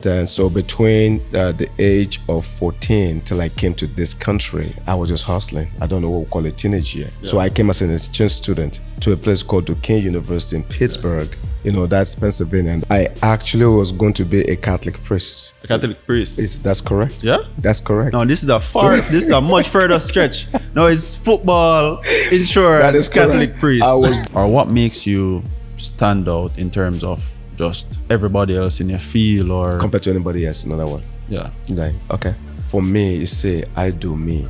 And so between the age of 14 till I came to this country, I was just hustling. I don't know what we call it, teenage year. Yeah. So I came as an exchange student to a place called Kehinde University in Pittsburgh. Yeah. You know, that's Pennsylvania. And I actually was going to be a Catholic priest. A Catholic priest? That's correct. Yeah? That's correct. No, this is a much further stretch. No, it's football, insurance, Catholic priest. Or what makes you stand out in terms of just everybody else in your field, or compared to anybody else, another one? Yeah. Like, okay. For me, you say, I do me.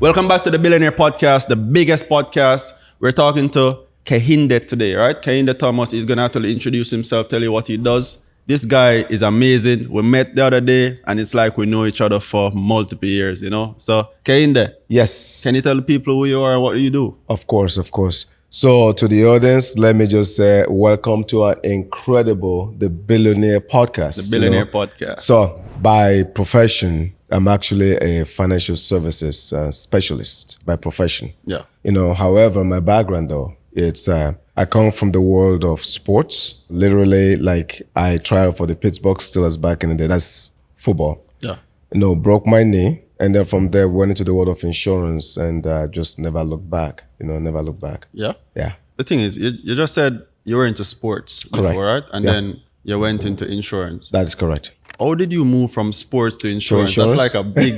Welcome back to the Billionaire Podcast, the biggest podcast. We're talking to Kehinde today, right? Kehinde Thomas is going to actually introduce himself, tell you what he does. This guy is amazing. We met the other day and it's like we know each other for multiple years, you know? So, Kehinde. Yes. Can you tell the people who you are and what you do? Of course, of course. So, to the audience, let me just say welcome to our incredible, the Billionaire Podcast. The Billionaire Podcast. So, by profession, I'm actually a financial services specialist by profession. Yeah. You know, however, my background though, it's I come from the world of sports. Literally, like I tried for the Pittsburgh Steelers back in the day. That's football. Yeah. You know, broke my knee, and then from there went into the world of insurance, and just never looked back. You know, never looked back. Yeah. Yeah. The thing is, you just said you were into sports before, right? And then you went into insurance. That is correct. How did you move from sports to insurance? That's like a big,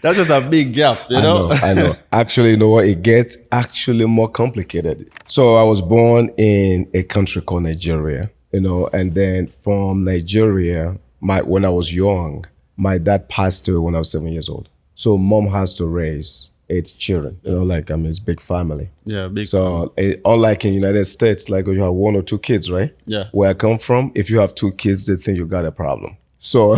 that's just a big gap, you know? I know. Actually, you know what? It gets actually more complicated. So I was born in a country called Nigeria, you know, and then from Nigeria, when I was young, my dad passed away when I was 7 years old. So mom has to raise 8 children, you know, like, I mean, it's big family. Yeah, big family. So unlike in United States, like you have 1 or 2 kids, right? Yeah. Where I come from, if you have 2 kids, they think you got a problem. So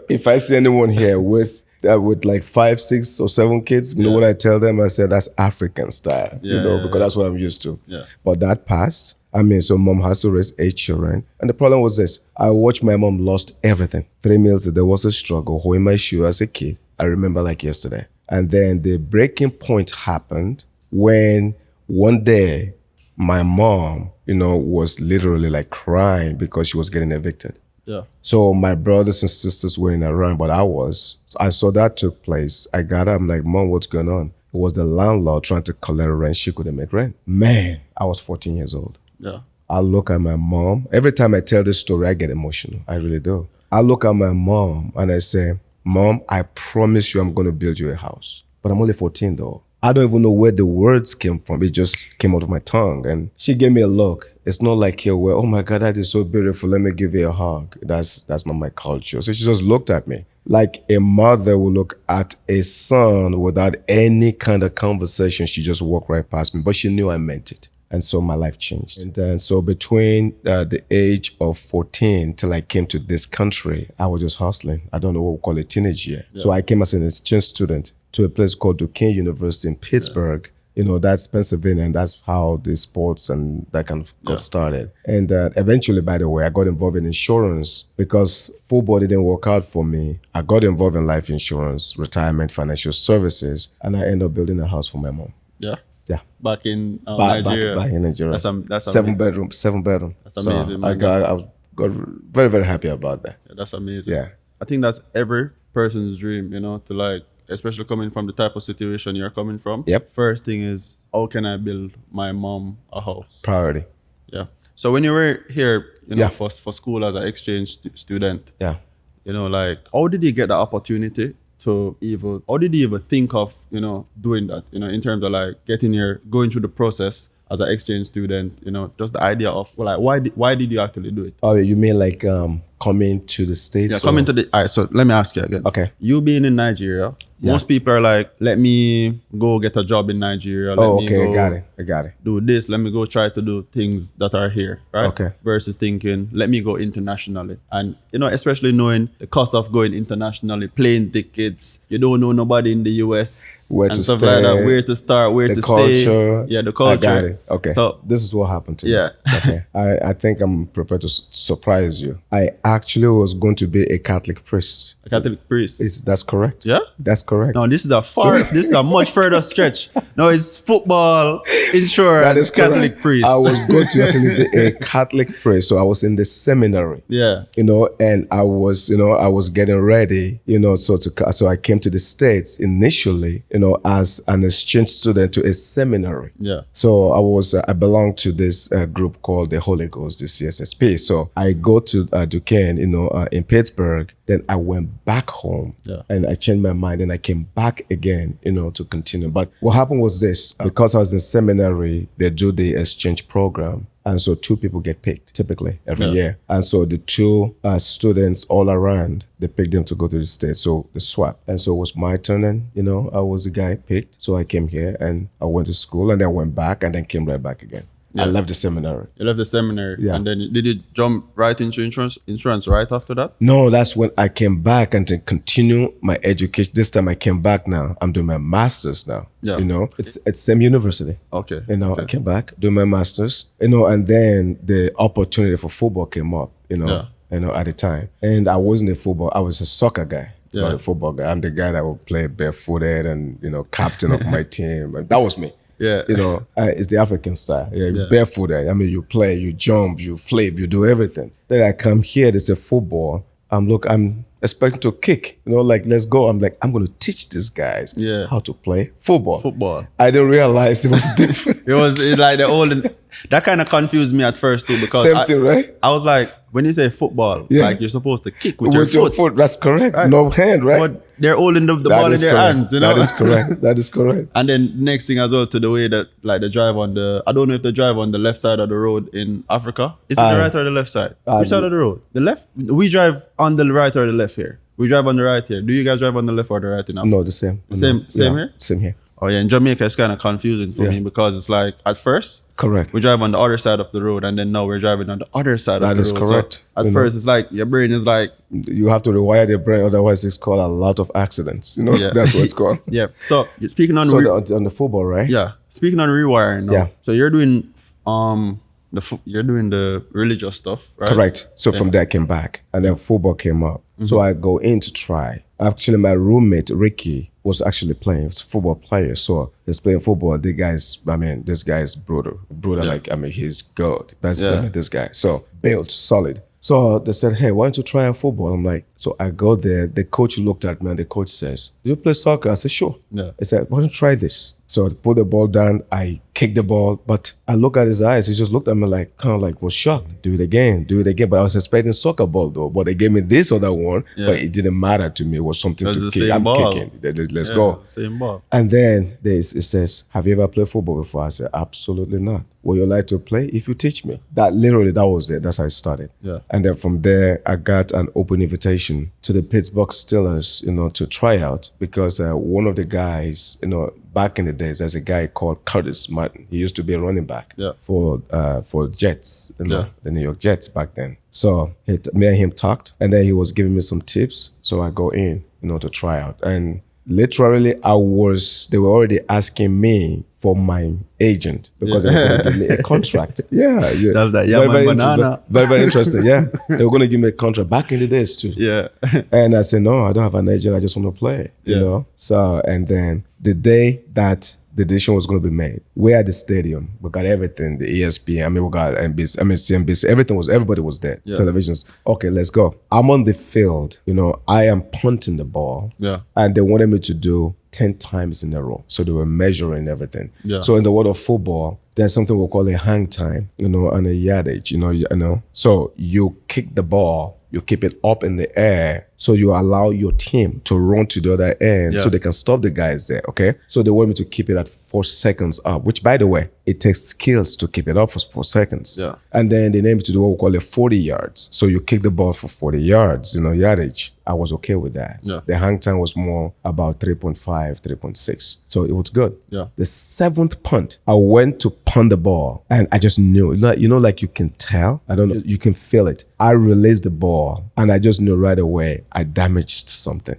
if I see anyone here with like 5, 6, or 7 kids, you know what I tell them? I say that's African style, because that's what I'm used to. Yeah. But that passed. I mean, so mom has to raise 8 children. And the problem was this. I watched my mom lost everything. 3 meals a day was a struggle, holding my shoe as a kid. I remember like yesterday. And then the breaking point happened when one day my mom, you know, was literally like crying because she was getting evicted. Yeah. So my brothers and sisters weren't around, but I was. So I saw that took place. I got up, I'm like, Mom, what's going on? It was the landlord trying to collect rent. She couldn't make rent. Man, I was 14 years old. Yeah. I look at my mom. Every time I tell this story, I get emotional. I really do. I look at my mom and I say, Mom, I promise you I'm going to build you a house. But I'm only 14 though. I don't even know where the words came from. It just came out of my tongue. And she gave me a look. It's not like here where, oh my God, that is so beautiful. Let me give you a hug. That's not my culture. So she just looked at me like a mother would look at a son without any kind of conversation. She just walked right past me, but she knew I meant it. And so my life changed. And then, so between the age of 14 till I came to this country, I was just hustling. I don't know what we call it, teenage year. Yeah. So I came as an exchange student to a place called Kehinde University in Pittsburgh. Yeah. You know, that's Pennsylvania, and that's how the sports and that kind of got started. And eventually, by the way, I got involved in insurance because football didn't work out for me. I got involved in life insurance, retirement, financial services, and I ended up building a house for my mom. Yeah. Yeah. Back in Nigeria. Back in Nigeria. That's 7 bedroom. 7 bedroom. That's amazing. So I got very, very happy about that. Yeah, that's amazing. Yeah. I think that's every person's dream, you know, to like, especially coming from the type of situation you're coming from. Yep. First thing is, how can I build my mom a house? Priority. Yeah. So when you were here, you know, for school as an exchange student, you know, like, how did you get the opportunity to how did you even think of, you know, doing that, you know, in terms of like going through the process as an exchange student, you know, just the idea of, well, like, why did you actually do it? Oh, you mean like coming to the States? Yeah, coming to all right, so let me ask you again. Okay. You being in Nigeria, Most people are like, let me go get a job in Nigeria. I got it. Do this. Let me go try to do things that are here, right? Okay. Versus thinking, let me go internationally. And, especially knowing the cost of going internationally, plane tickets, you don't know nobody in the US. Where and to stuff stay, like that, where to start, where to culture. stay. Yeah, the culture. I got it. Okay. So this is what happened to me. Yeah. Okay. I think I'm prepared to surprise you. I actually was going to be a Catholic priest. A Catholic priest. That's correct. Yeah? That's correct. No, this is this is a much further stretch. No, it's football, insurance, that is Catholic correct. priest. I was going to actually be a Catholic priest. So I was in the seminary. Yeah. And I was getting ready, so I came to the States initially, as an exchange student to a seminary. Yeah. So I belonged to this group called the Holy Ghost, the CSSP. So I go to Duquesne, in Pittsburgh. Then I went back home and I changed my mind and I came back again, to continue. But what happened was this, because I was in seminary, they do the exchange program. And so 2 people get picked typically every year. And so the 2 students all around, they picked them to go to the States. So they swap. And so it was my turn and, I was the guy picked. So I came here and I went to school and then went back and then came right back again. Yeah. I left the seminary. You left the seminary. Yeah. And then did you jump right into insurance right after that? No, that's when I came back and to continue my education. This time I came back now. I'm doing my master's now. Yeah. It's same university. Okay. I came back, doing my master's, and then the opportunity for football came up, at the time. And I wasn't a football, I was a soccer guy. Yeah. Not a football guy. I'm the guy that would play barefooted and, captain of my team. And that was me. Yeah. It's the African style. Barefooted. I mean, you play, you jump, you flip, you do everything. Then I come here, there's a football. I'm expecting to kick, let's go. I'm like, I'm going to teach these guys how to play football. I didn't realize it was different. It's like the old, that kind of confused me at first too, because Same thing, right? I was like, when you say football, like you're supposed to kick with your foot. That's correct. Right? No hand, right? But they're holding the ball in their hands, That is correct. That is correct. And then next thing as well, to the way that like they drive I don't know if they drive on the left side of the road in Africa. Is it the right or the left side? Which side of the road? The left? We drive on the right or the left here? We drive on the right here. Do you guys drive on the left or the right in Africa? No, the same. Same here? Same here. Oh yeah, in Jamaica it's kind of confusing for me because it's like at first we drive on the other side of the road and then now we're driving on the other side of the road. That is correct. So at first it's like your brain is like you have to rewire your brain, otherwise it's called a lot of accidents. That's what it's called. Yeah. So speaking on on the football, right? Yeah. Speaking on rewiring now. Yeah. So you're doing you're doing the religious stuff, right? Correct. So from there I came back and then football came up. Mm-hmm. So I go in to try. Actually, my roommate, Ricky, was actually playing. He was a football player. So he's playing football. This guy is brutal. He's good. This guy. So built, solid. So they said, hey, why don't you try out football? I'm like, so I go there. The coach looked at me and the coach says, do you play soccer? I said, sure. Yeah. He said, why don't you try this? So I put the ball down. I kicked the ball, but I look at his eyes. He just looked at me was shocked. Do it again. But I was expecting soccer ball though. But they gave me this other one, but it didn't matter to me. It was something to kick. I'm kicking. Let's go. Same ball. And then it says, have you ever played football before? I said, absolutely not. Would you like to play if you teach me? That was it. That's how it started. Yeah. And then from there, I got an open invitation to the Pittsburgh Steelers, to try out because one of the guys, back in the days, there's a guy called Curtis Martin. He used to be a running back for Jets, the New York Jets back then. So me and him talked, and then he was giving me some tips. So I go in, to try out. And literally, they were already asking me for my agent because they were going to give me a contract. Yeah. Very, very interesting. Yeah. They were going to give me a contract back in the days too. Yeah. And I said, no, I don't have an agent. I just want to play, you know? So, and then the day that the decision was going to be made, we're at the stadium. We got everything, the ESPN, we got NBC, CNBC, everybody was there. Yeah. Televisions. Okay, let's go. I'm on the field, I am punting the ball. Yeah. And they wanted me to do 10 times in a row. So they were measuring everything. Yeah. So in the world of football, there's something we call a hang time, and a yardage, So you kick the ball, you keep it up in the air. So you allow your team to run to the other end so they can stop the guys there, okay? So they want me to keep it at 4 seconds up, which by the way, it takes skills to keep it up for 4 seconds. Yeah. And then they named it to what we call it 40 yards. So you kick the ball for 40 yards, yardage. I was okay with that. Yeah. The hang time was more about 3.5, 3.6. So it was good. Yeah. The 7th punt, I went to punt the ball and I just knew, like you can tell, I don't know, you can feel it. I released the ball and I just knew right away I damaged something.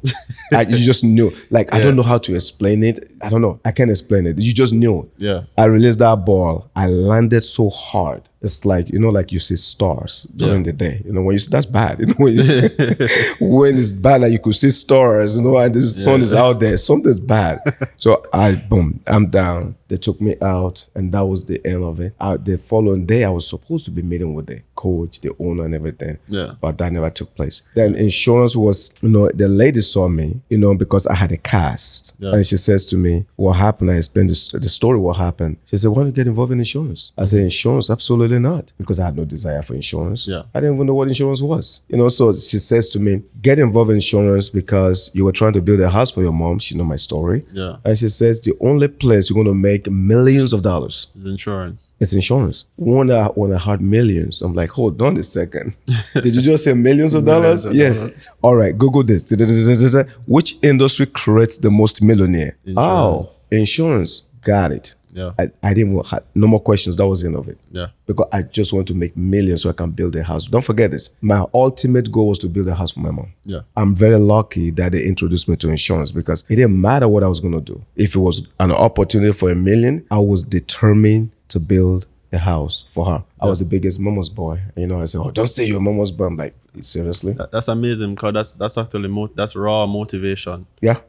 You just knew. Like, I don't know how to explain it. I don't know. I can't explain it. You just knew. Yeah. I released that ball. I landed so hard. It's like, like you see stars during the day. When you see, that's bad. When it's bad, like you could see stars, and the sun is out there. Something's bad. So I'm down. They took me out, and that was the end of it. The following day, I was supposed to be meeting with the coach, the owner, and everything. Yeah. But that never took place. Then insurance was, the lady saw me, because I had a cast. Yeah. And she says to me, what happened? I explained the story, what happened. She said, why don't you get involved in insurance? I said, insurance? Absolutely not. Because I had no desire for insurance. Yeah. I didn't even know what insurance was. So she says to me, get involved in insurance because you were trying to build a house for your mom. She know my story. Yeah. And she says, the only place you're going to make millions of dollars. Insurance. It's insurance. When I heard millions, I'm like, hold on a second. Did you just say millions of dollars? Yes. All right, Google this. Which industry creates the most millionaire? Insurance. Insurance. Got it. Yeah. I didn't have no more questions. That was the end of it. Yeah. Because I just want to make millions so I can build a house. Don't forget this. My ultimate goal was to build a house for my mom. Yeah. I'm very lucky that they introduced me to insurance because it didn't matter what I was going to do. If it was an opportunity for $1 million, I was determined to build a house for her. I was the biggest mama's boy. I said, oh, don't say you're a mama's boy. I'm like, seriously? That's amazing because that's actually that's raw motivation. Yeah.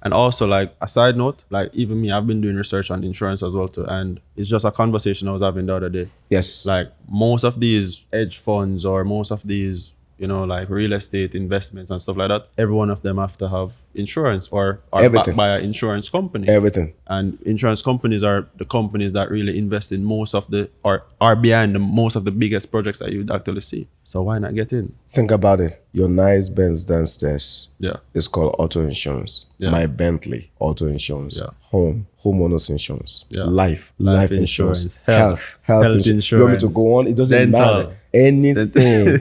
And also, like, a side note, like, even me, I've been doing research on insurance as well, too. And it's just a conversation I was having the other day. Yes. Like, most of these hedge funds or most of these, like real estate investments and stuff like that, every one of them have to have insurance or backed by an insurance company. Everything. And insurance companies are the companies that really invest in most of or are behind most of the biggest projects that you'd actually see. So why not get in? Think about it. Your nice Benz downstairs is called auto insurance. Yeah. My Bentley, auto insurance. Yeah. Homeowners insurance. Yeah. Life Insurance. Health insurance. You want me to go on? It doesn't matter. Anything,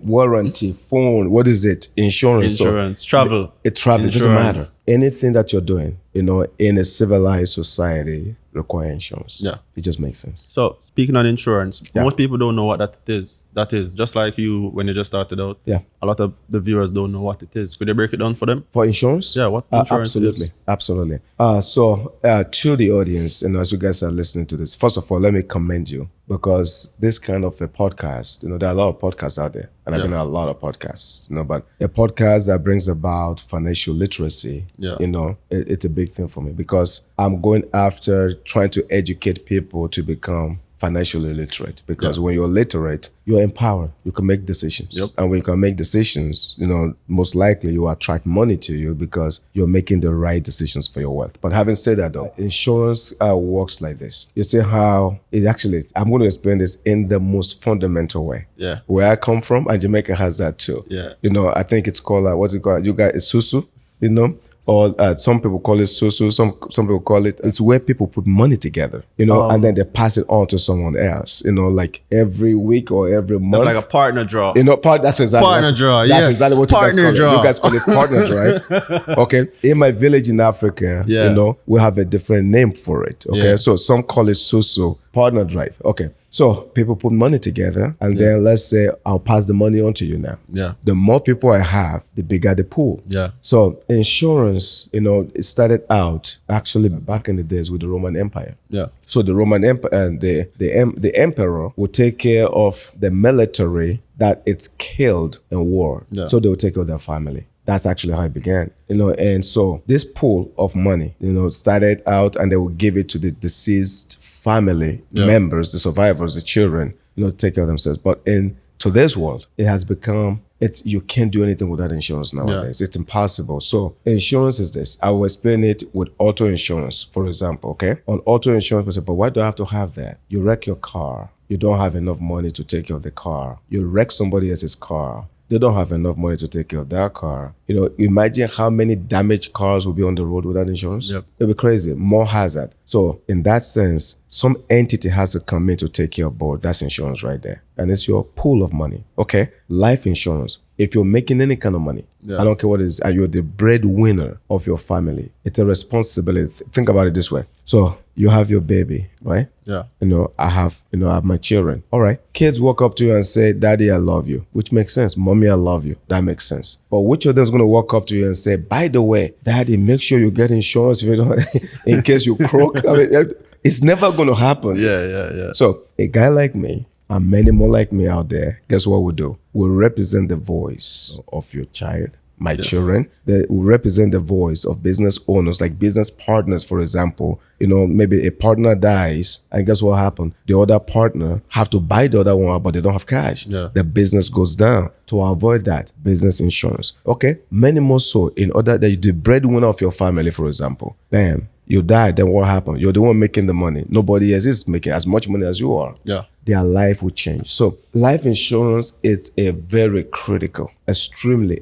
warranty, phone, what is it? Insurance. Travel. It travel. It doesn't matter. Anything that you're doing, in a civilized society require insurance. Yeah. It just makes sense. So speaking on insurance, most people don't know what that is. That is just like you when you just started out. Yeah. A lot of the viewers don't know what it is. Could you break it down for them? For insurance? Yeah, what insurance is? Absolutely. So to the audience, as you guys are listening to this, first of all, let me commend you because this kind of a podcast, there are a lot of podcasts out there. And I've been on a lot of podcasts, but a podcast that brings about financial literacy, it's a big thing for me because I'm going after trying to educate people to become financially literate because when you're literate, you're empowered. You can make decisions. Yep. And when you can make decisions, most likely you attract money to you because you're making the right decisions for your wealth. But having said that though, insurance works like this. You see how it actually, I'm going to explain this in the most fundamental way. Yeah. Where I come from, and Jamaica has that too. Yeah. I think it's called, what's it called? You guys, it's susu, or some people call it susu, some people call it's where people put money together, and then they pass it on to someone else, like every week or every month. It's like a partner draw. That's exactly partner draw. That's exactly what you guys call it. You guys call it partner draw, right? Okay. In my village in Africa, we have a different name for it. Okay. Yeah. So some call it susu, partner drive. Okay. So people put money together and then let's say I'll pass the money on to you now. Yeah. The more people I have, the bigger the pool. Yeah. So insurance, it started out actually back in the days with the Roman Empire. Yeah. So the Roman Empire and the emperor would take care of the military that it's killed in war. Yeah. So they would take care of their family. That's actually how it began, and so this pool of money, started out and they would give it to the deceased family members, the survivors, the children, take care of themselves. But in today's world, it has become, you can't do anything without insurance nowadays. Yeah. It's impossible. So insurance is this. I will explain it with auto insurance, for example, okay? On auto insurance, we say, but why do I have to have that? You wreck your car. You don't have enough money to take care of the car. You wreck somebody else's car. they don't have enough money to take care of their car. You know, imagine how many damaged cars will be on the road without insurance. Yep. It'll be crazy. More hazard. So in that sense, some entity has to come in to take care of both. That's insurance right there. And it's your pool of money. Okay. Life insurance. If you're making any kind of money, I don't care what it is, and you're the breadwinner of your family, it's a responsibility. Think about it this way. So you have your baby, right? Yeah. I have my children. All right. Kids walk up to you and say, Daddy, I love you, which makes sense. Mommy, I love you. That makes sense. But which of them is going to walk up to you and say, by the way, Daddy, make sure you get insurance if you don't, in case you croak? I mean, it's never going to happen. Yeah. So a guy like me, and many more like me out there, guess what we do? We represent the voice of your child, my children. We represent the voice of business owners, like business partners, for example. You know, maybe a partner dies, and guess what happened? The other partner have to buy the other one, but they don't have cash. Yeah. The business goes down. To avoid that, business insurance. Okay, many more so in order that you're the breadwinner of your family, for example. Bam. You die, then what happened? You're the one making the money. Nobody else is making as much money as you are. Yeah. Their life will change. So life insurance is a very critical, extremely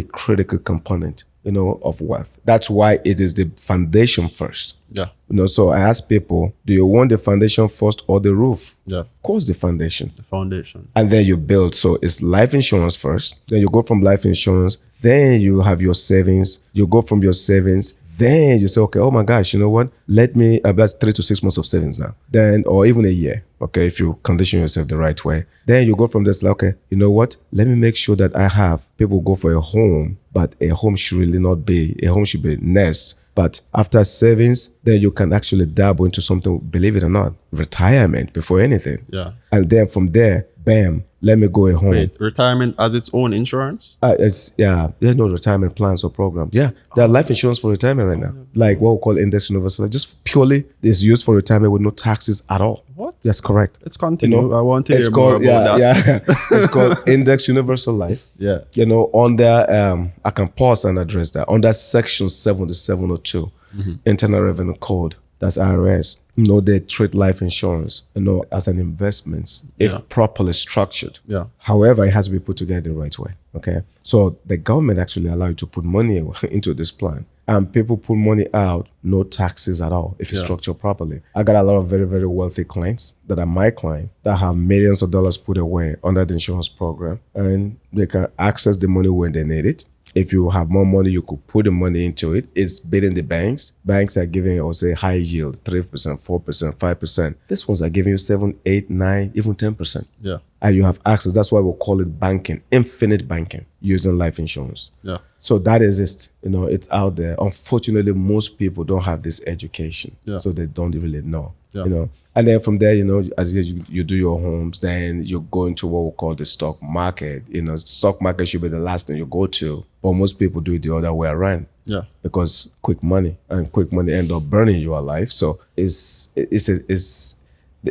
critical component, of wealth. That's why it is the foundation first. Yeah. So I ask people, do you want the foundation first or the roof? Yeah. Of course, the foundation. The foundation. And then you build. So it's life insurance first. Then you go from life insurance. Then you have your savings. You go from your savings. Then you say, okay, oh my gosh, you know what? Let me, that's 3 to 6 months of savings now. Then, or even a year, okay, if you condition yourself the right way. Then you go from this, like, okay, you know what? Let me make sure that I have, people go for a home, but a home should really not be, a home should be nest. But after savings, then you can actually dabble into something, believe it or not, retirement before anything. Yeah. And then from there, bam, let me go at home. Wait, retirement has its own insurance? There's no retirement plans or programs. Yeah, there are life insurance for retirement right now. Like what we call index universal. Just purely is used for retirement with no taxes at all. What? That's correct. Let's continue. I want to hear more about that. Yeah. It's called index universal life. Yeah. Under, I can pause and address that. Under section 7702, Internal Revenue Code, that's IRS. They treat life insurance, as an investment if properly structured. Yeah. However, it has to be put together the right way. Okay. So the government actually allow you to put money into this plan. And people put money out, no taxes at all if it's structured properly. I got a lot of very, very wealthy clients that are my client that have millions of dollars put away under the insurance program. And they can access the money when they need it. If you have more money, you could put the money into it. It's beating the banks. Banks are giving, I would say, high yield, 3%, 4%, 5%. These ones are giving you 7, 8, 9, even 10%. Yeah. And you have access. That's why we call it banking, infinite banking, using life insurance. Yeah. So that exists. It's out there. Unfortunately, most people don't have this education. Yeah. So they don't really know. Yeah. And then from there, as you do your homes, then you go into what we call the stock market. Stock market should be the last thing you go to. But most people do it the other way around. Yeah. Because quick money end up burning your life. So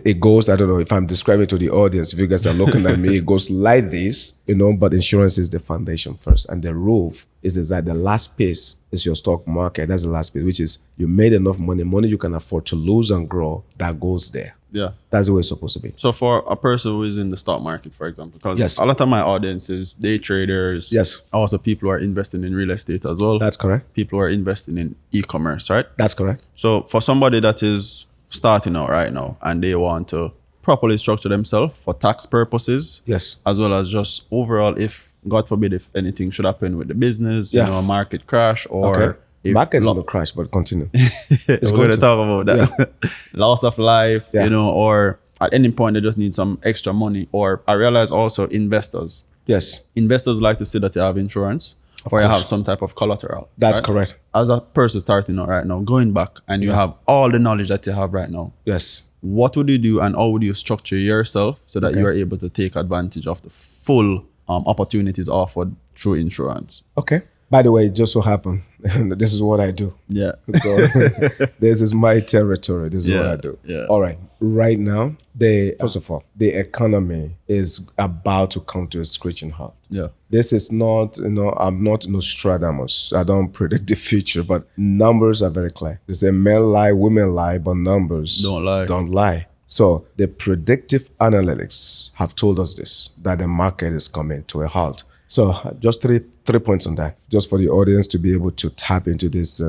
it goes, I don't know if I'm describing to the audience, if you guys are looking at me, it goes like this, but insurance is the foundation first. And the roof is that the last piece is your stock market. That's the last piece, which is you made enough money you can afford to lose and grow, that goes there. Yeah. That's the way it's supposed to be. So for a person who is in the stock market, for example, because a lot of my audience is day traders. Yes. Also people who are investing in real estate as well. That's correct. People who are investing in e-commerce, right? That's correct. So for somebody that is starting out right now and they want to properly structure themselves for tax purposes, yes, as well as just overall, if God forbid, if anything should happen with the business, a market crash or market's going to crash, but continue. We're going to talk about that. Loss of life, or at any point they just need some extra money. Or I realize also investors. Yes. Investors like to say that they have insurance or you have some type of collateral. That's correct. As a person starting out right now, going back and you have all the knowledge that you have right now. Yes. What would you do and how would you structure yourself so that you are able to take advantage of the full opportunities offered through insurance? Okay. By the way, it just so happened, this is what I do. Yeah. So this is my territory. This is what I do. Yeah. All right. Right now, first of all, the economy is about to come to a screeching halt. Yeah. This is not, I'm not Nostradamus. I don't predict the future, but numbers are very clear. They say men lie, women lie, but numbers don't lie. So the predictive analytics have told us this, that the market is coming to a halt. So just three points on that, just for the audience to be able to tap into this,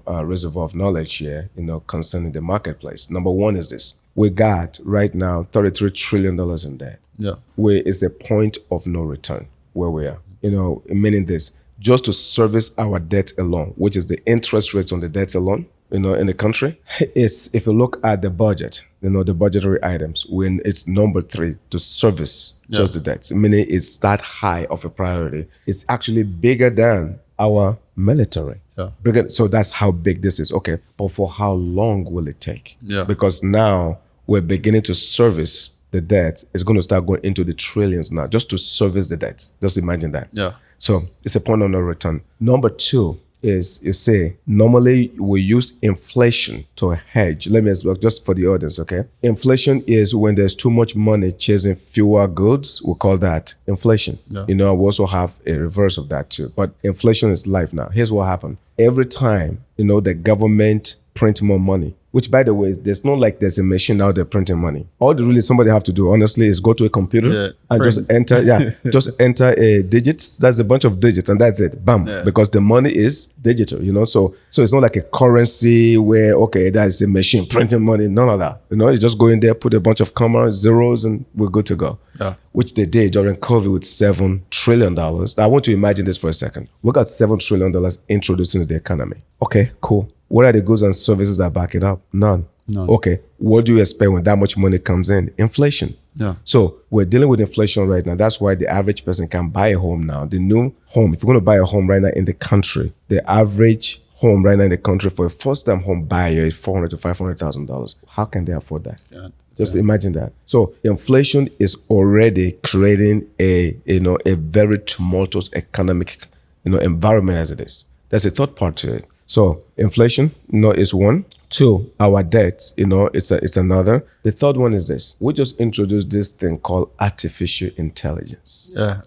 reservoir of knowledge here, concerning the marketplace. Number one is this: we got right now $33 trillion in debt. Yeah, Where it's a point of no return where we are. Meaning this, just to service our debt alone, which is the interest rates on the debt alone, in the country, it's, if you look at the budget, the budgetary items, when it's number 3 to service just the debt, meaning it's that high of a priority. It's actually bigger than our military. Yeah. So that's how big this is. Okay, but for how long will it take? Yeah. Because now we're beginning to service the debt. It's going to start going into the trillions now, just to service the debt. Just imagine that. Yeah. So it's a point of no return. Number 2 is, you say, normally we use inflation to hedge. Let me explain just for the audience, okay? Inflation is when there's too much money chasing fewer goods. We call that inflation. Yeah. We also have a reverse of that too. But inflation is life now. Here's what happened. Every time, the government print more money, which, by the way, there's not like there's a machine out there printing money. All really somebody have to do, honestly, is go to a computer and just enter a digits. That's a bunch of digits and that's it. Bam. Yeah. Because the money is digital, so it's not like a currency where, okay, that's a machine printing money. None of that. You just go in there, put a bunch of commas, zeros, and we're good to go. Yeah. Which they did during COVID with $7 trillion. Now, I want to imagine this for a second. We got $7 trillion introduced into the economy. Okay, cool. What are the goods and services that back it up? None. Okay. What do you expect when that much money comes in? Inflation. Yeah. So we're dealing with inflation right now. That's why the average person can buy a home now. The new home, if you're going to buy a home right now in the country, the average home right now in the country for a first-time home buyer is $400,000 to $500,000. How can they afford that? Yeah. Just imagine that. So inflation is already creating a very tumultuous economic environment as it is. There's a third part to it. So inflation, is one. 2, our debt, it's another. The third one is this. We just introduced this thing called artificial intelligence. Yeah.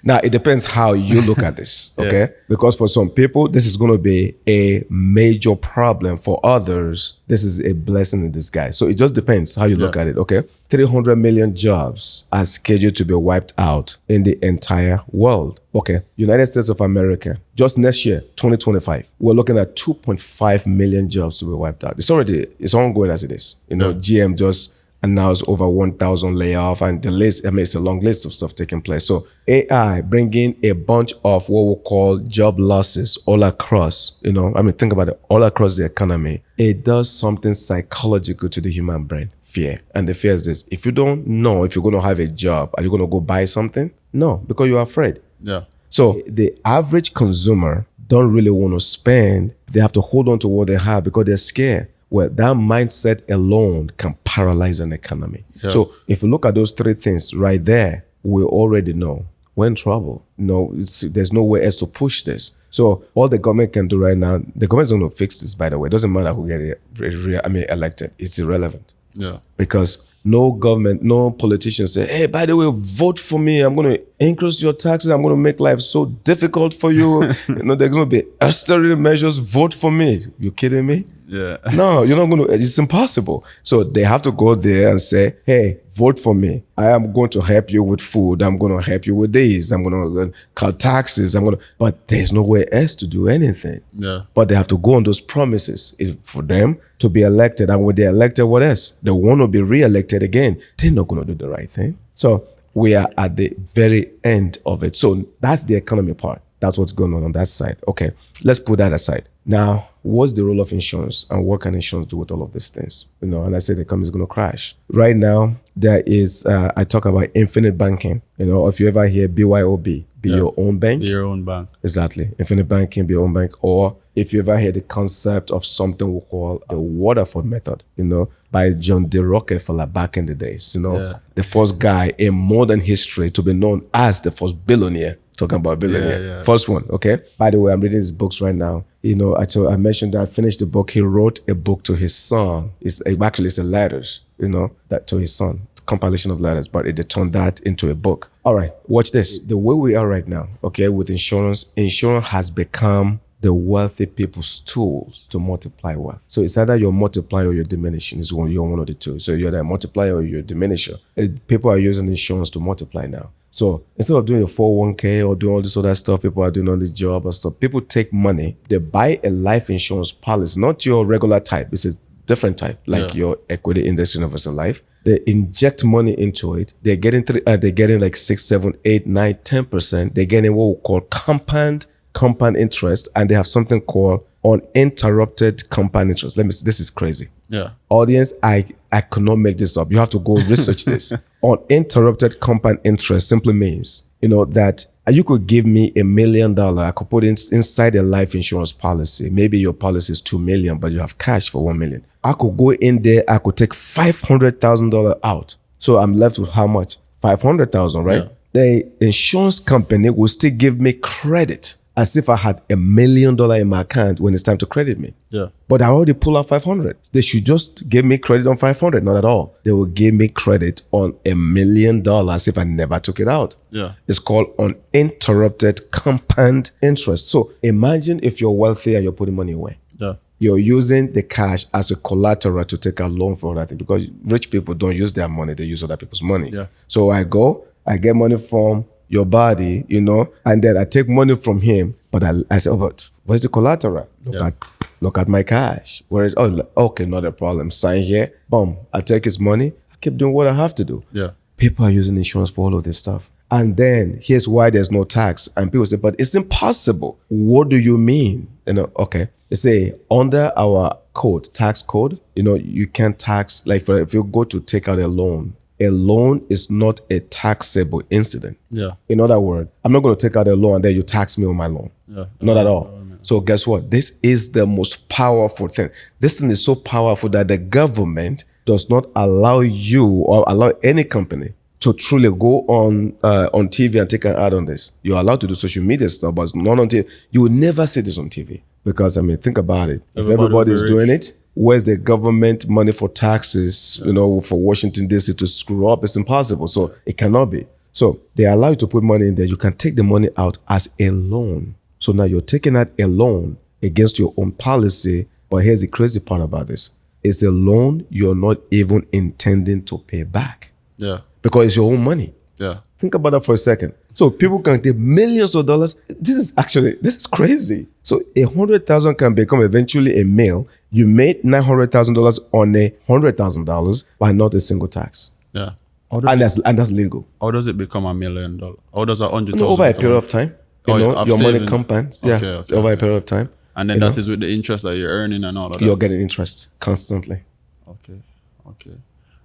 Now, it depends how you look at this, okay? Yeah. Because for some people, this is going to be a major problem. For others, this is a blessing in disguise. So it just depends how you look at it, okay? 300 million jobs are scheduled to be wiped out in the entire world. Okay, United States of America, just next year, 2025, we're looking at 2.5 million jobs to be wiped out. It's ongoing as it is. GM just announced over 1,000 layoffs, and the list, it's a long list of stuff taking place. So AI bringing a bunch of what we call job losses all across, think about it, all across the economy. It does something psychological to the human brain, fear. And the fear is this: if you don't know if you're going to have a job, are you going to go buy something? No, because you're afraid. Yeah. So the average consumer don't really want to spend. They have to hold on to what they have because they're scared. Well, that mindset alone can paralyze an economy. Yeah. So if you look at those 3 things right there, we already know we're in trouble. There's nowhere else to push this. So all the government can do right now, the government's going to fix this, by the way. It doesn't matter who gets elected. It's irrelevant. Yeah. Because no government, no politician say, hey, by the way, vote for me. I'm going to increase your taxes. I'm going to make life so difficult for you. There's going to be austerity measures. Vote for me. You kidding me? Yeah. No, you're not going to. It's impossible. So they have to go there and say, hey, vote for me. I am going to help you with food. I'm going to help you with this. I'm going to cut taxes. But there's nowhere else to do anything. Yeah. But they have to go on those promises. It's for them to be elected. And when they're elected, what else? They want to be re-elected again. They're not going to do the right thing. So we are at the very end of it. So that's the economy part. That's what's going on that side. Okay, let's put that aside. Now, what's the role of insurance and what can insurance do with all of these things? And I say the economy is going to crash. Right now, there is, I talk about infinite banking. If you ever hear BYOB, be your own bank. Be your own bank. Exactly. Infinite banking, be your own bank. Or if you ever hear the concept of something we call the Waterford method, by John D. Rockefeller back in the days, the first guy in modern history to be known as the first billionaire. Talking about billionaire. Yeah. First one, okay? By the way, I'm reading his books right now. I mentioned that I finished the book. He wrote a book to his son. It's a letters, that to his son. Compilation of letters, but it turned that into a book. All right, watch this. The way we are right now, okay, with insurance has become the wealthy people's tools to multiply wealth. So it's either you're multiplying or you're diminishing. You're one of the two. So you're the multiplier or you're diminisher. People are using insurance to multiply now. So instead of doing a 401k or doing all this other stuff people are doing on the job or stuff, people take money, they buy a life insurance policy, not your regular type. It's a different type, like your equity index universal life. They inject money into it. They're getting like 6, 7, 8, 9, 10%. They're getting what we call compound interest, and they have something called uninterrupted compound interest. This is crazy. Yeah. Audience, I cannot make this up. You have to go research this. Uninterrupted compound interest simply means, that you could give me $1 million. I could put it inside a life insurance policy. Maybe your policy is $2 million, but you have cash for $1 million. I could go in there. I could take $500,000 out. So I'm left with how much? $500,000, right? Yeah. The insurance company will still give me credit as if I had $1 million in my account when it's time to credit me. Yeah. But I already pull out 500. They should just give me credit on 500. Not at all. They will give me credit on $1 million as if I never took it out. Yeah. It's called uninterrupted compound interest. So imagine if you're wealthy and you're putting money away. Yeah. You're using the cash as a collateral to take a loan for that thing, because rich people don't use their money. They use other people's money. Yeah. So I get money from your body, and then I take money from him, but I say, but where's the collateral? Look at my cash. Where is, okay, not a problem. Sign here, boom. I take his money. I keep doing what I have to do. Yeah. People are using insurance for all of this stuff. And then here's why there's no tax. And people say, but it's impossible. What do you mean? Okay. They say under our code, tax code, you can't tax, like if you go to take out a loan is not a taxable incident. Yeah. In other words, I'm not going to take out a loan and then you tax me on my loan. Yeah. Not at all. So guess what? This is the most powerful thing. This thing is so powerful that the government does not allow you or allow any company to truly go on TV and take an ad on this. You're allowed to do social media stuff, but not on TV. You will never see this on TV because, think about it. If everybody is doing it, where's the government money for taxes, for Washington, D.C. to screw up? It's impossible. So it cannot be. So they allow you to put money in there. You can take the money out as a loan. So now you're taking out a loan against your own policy. But here's the crazy part about this. It's a loan you're not even intending to pay back. Yeah. Because it's your own money. Yeah. Think about that for a second. So people can take millions of dollars. This is crazy. So $100,000 can become eventually a mil. You made $900,000 on $100,000 by not a single tax. Yeah. That's legal. How does it become $1 million? How does $100,000 over a period of time? Your money compounds. Okay, over a period of time. And then that is with the interest that you're earning and all of that. You're getting interest constantly. Okay.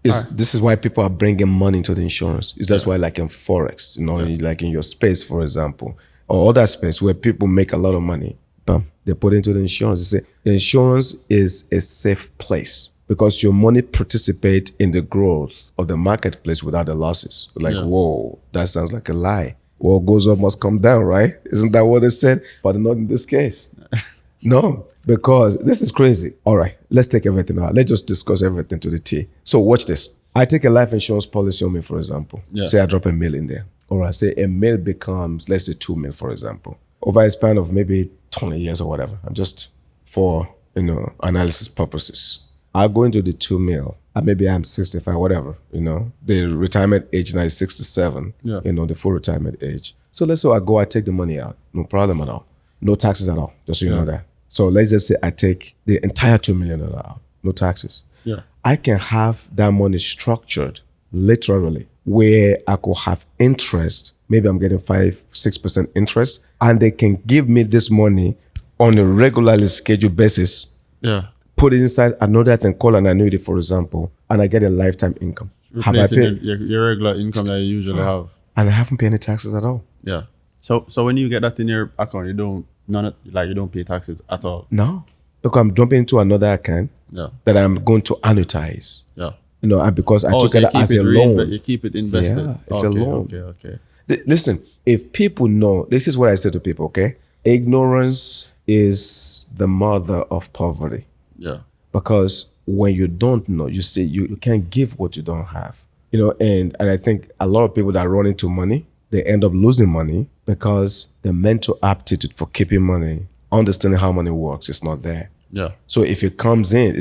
This is why people are bringing money to the insurance. That's why, like in Forex, like in your space, for example, or other space where people make a lot of money, they put into the insurance. They say the insurance is a safe place because your money participates in the growth of the marketplace without the losses. Whoa, that sounds like a lie. What goes up must come down, right? Isn't that what they said? But not in this case. No. Because this is crazy. All right, let's take everything out. Let's just discuss everything to the T. So watch this. I take a life insurance policy on me, for example. Yeah. Say I drop $1 million in there. Or I say $1 million becomes, let's say $2 million, for example. Over a span of maybe 20 years or whatever. I'm just for, analysis purposes. I'll go into the $2 million. And maybe I'm 65, whatever, The retirement age now is 67, the full retirement age. So let's say I take the money out. No problem at all. No taxes at all, just so you know that. So let's just say I take the entire $2 million out, no taxes. Yeah. I can have that money structured literally where I could have interest. Maybe I'm getting 5-6% interest, and they can give me this money on a regularly scheduled basis. Yeah. Put it inside another thing called an annuity, for example, and I get a lifetime income. Replacing your regular income that you usually have. And I haven't paid any taxes at all. Yeah. So when you get that in your account, you don't pay taxes at all. No, because I'm jumping into another account that I'm going to annuitize. Yeah, and because I took it as a loan, you keep it invested. Yeah, it's a loan. Okay. Listen, if people know, this is what I say to people. Okay, ignorance is the mother of poverty. Yeah, because when you don't know, you see, you can't give what you don't have. And I think a lot of people that run into money, they end up losing money because the mental aptitude for keeping money, understanding how money works, is not there. Yeah. So if it comes in,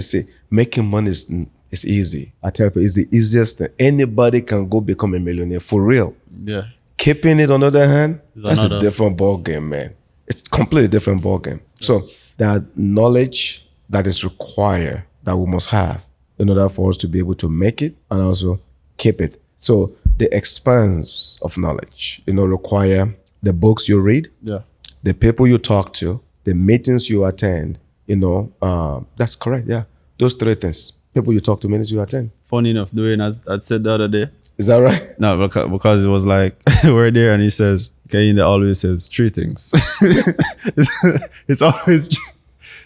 making money is easy. I tell people it's the easiest thing. Anybody can go become a millionaire for real. Yeah. Keeping it on the other hand, that's a different ball game, man. It's completely different ball game. Yes. So that knowledge that is required that we must have in order for us to be able to make it and also keep it. So the expanse of knowledge, require the books you read, the people you talk to, the meetings you attend, that's correct. Yeah. Those three things. People you talk to, meetings you attend. Funny enough, Dwayne, as I said the other day. Is that right? No, because it was like, we're there and he says, Kehinde always says three things. it's always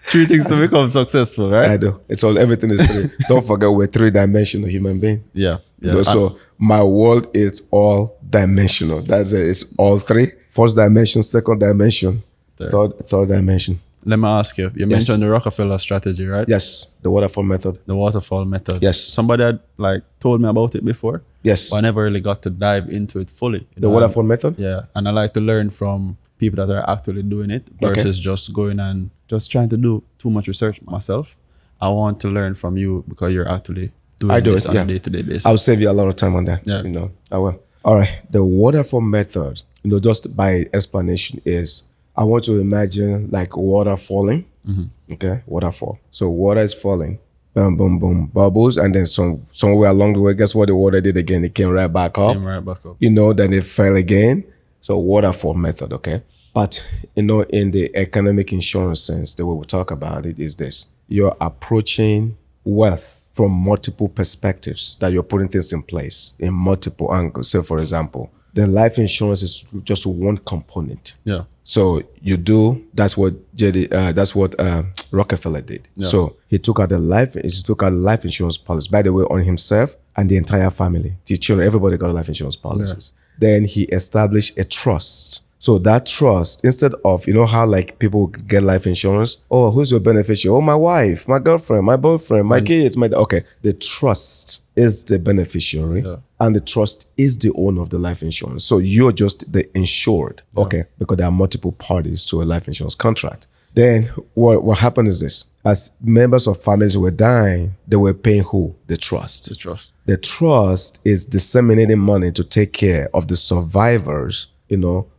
three things to become successful, right? I do. Everything is three. Don't forget we're three-dimensional human being. Yeah. So my world is all dimensional. That's it. It's all three. First dimension, second dimension, third dimension. Let me ask you. You mentioned the Rockefeller strategy, right? Yes. The waterfall method. The waterfall method. Yes. Somebody had told me about it before. Yes. But I never really got to dive into it fully. The waterfall method? Yeah. And I like to learn from people that are actually doing it versus just going and just trying to do too much research myself. I want to learn from you because you're actually doing this on a day-to-day basis. I'll save you a lot of time on that. Yeah. I will. All right. The waterfall method, just by explanation is, I want to imagine like water falling. Mm-hmm. Okay, waterfall. So water is falling, boom, boom, boom, bubbles, and then somewhere along the way, guess what the water did again? It came right back up. Then it fell again. So waterfall method, okay? But, in the economic insurance sense, the way we talk about it is this. You're approaching wealth from multiple perspectives, that you're putting things in place in multiple angles. So, for example, the life insurance is just one component. Yeah. So that's what Rockefeller did. Yeah. So he took out the life life insurance policy, by the way, on himself and the entire family. The children, everybody got life insurance policies. Yeah. Then he established a trust. So that trust, instead of, how like people get life insurance, oh, who's your beneficiary? Oh, my wife, my girlfriend, my boyfriend, my kids, okay. The trust is the beneficiary and the trust is the owner of the life insurance. So you're just the insured, okay, because there are multiple parties to a life insurance contract. Then what happened is this. As members of families were dying, they were paying who? The trust. The trust is disseminating money to take care of the survivors,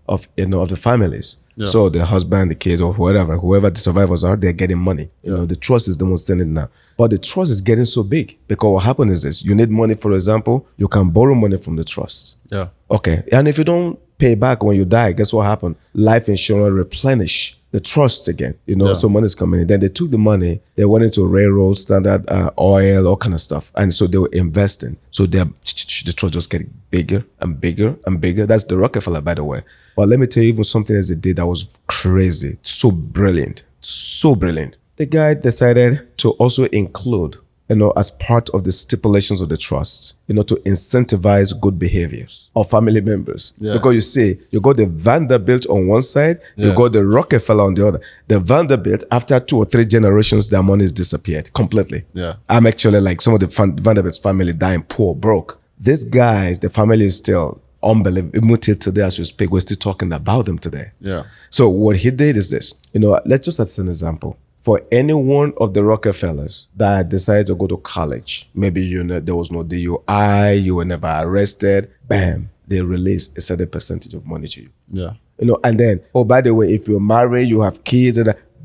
of the families. Yeah. So the husband, the kids, or whoever the survivors are, they're getting money. The trust is the one sending now. But the trust is getting so big because what happens is this. You need money, for example, you can borrow money from the trust. Yeah. Okay. And if you don't pay back when you die, guess what happened? Life insurance replenish the trust again, so money's coming in. Then they took the money, they went into railroad, standard oil, all kind of stuff. And so they were investing. So the trust just getting bigger and bigger and bigger. That's the Rockefeller, by the way. But let me tell you even something else they did that was crazy. So brilliant. The guy decided to also include, as part of the stipulations of the trust, to incentivize good behaviors of family members. Yeah. Because you see, you got the Vanderbilt on one side, you got the Rockefeller on the other. The Vanderbilt, after 2 or 3 generations, their money has disappeared completely. Yeah. I'm actually like some of the Vanderbilt's family dying poor, broke. These guys, the family is still unbelievable. Today as we speak, we're still talking about them today. Yeah. So what he did is this, let's just as an example. For any one of the Rockefellers that decided to go to college, maybe there was no DUI, you were never arrested, bam, they release a certain percentage of money to you. Yeah. And then, oh, by the way, if you're married, you have kids,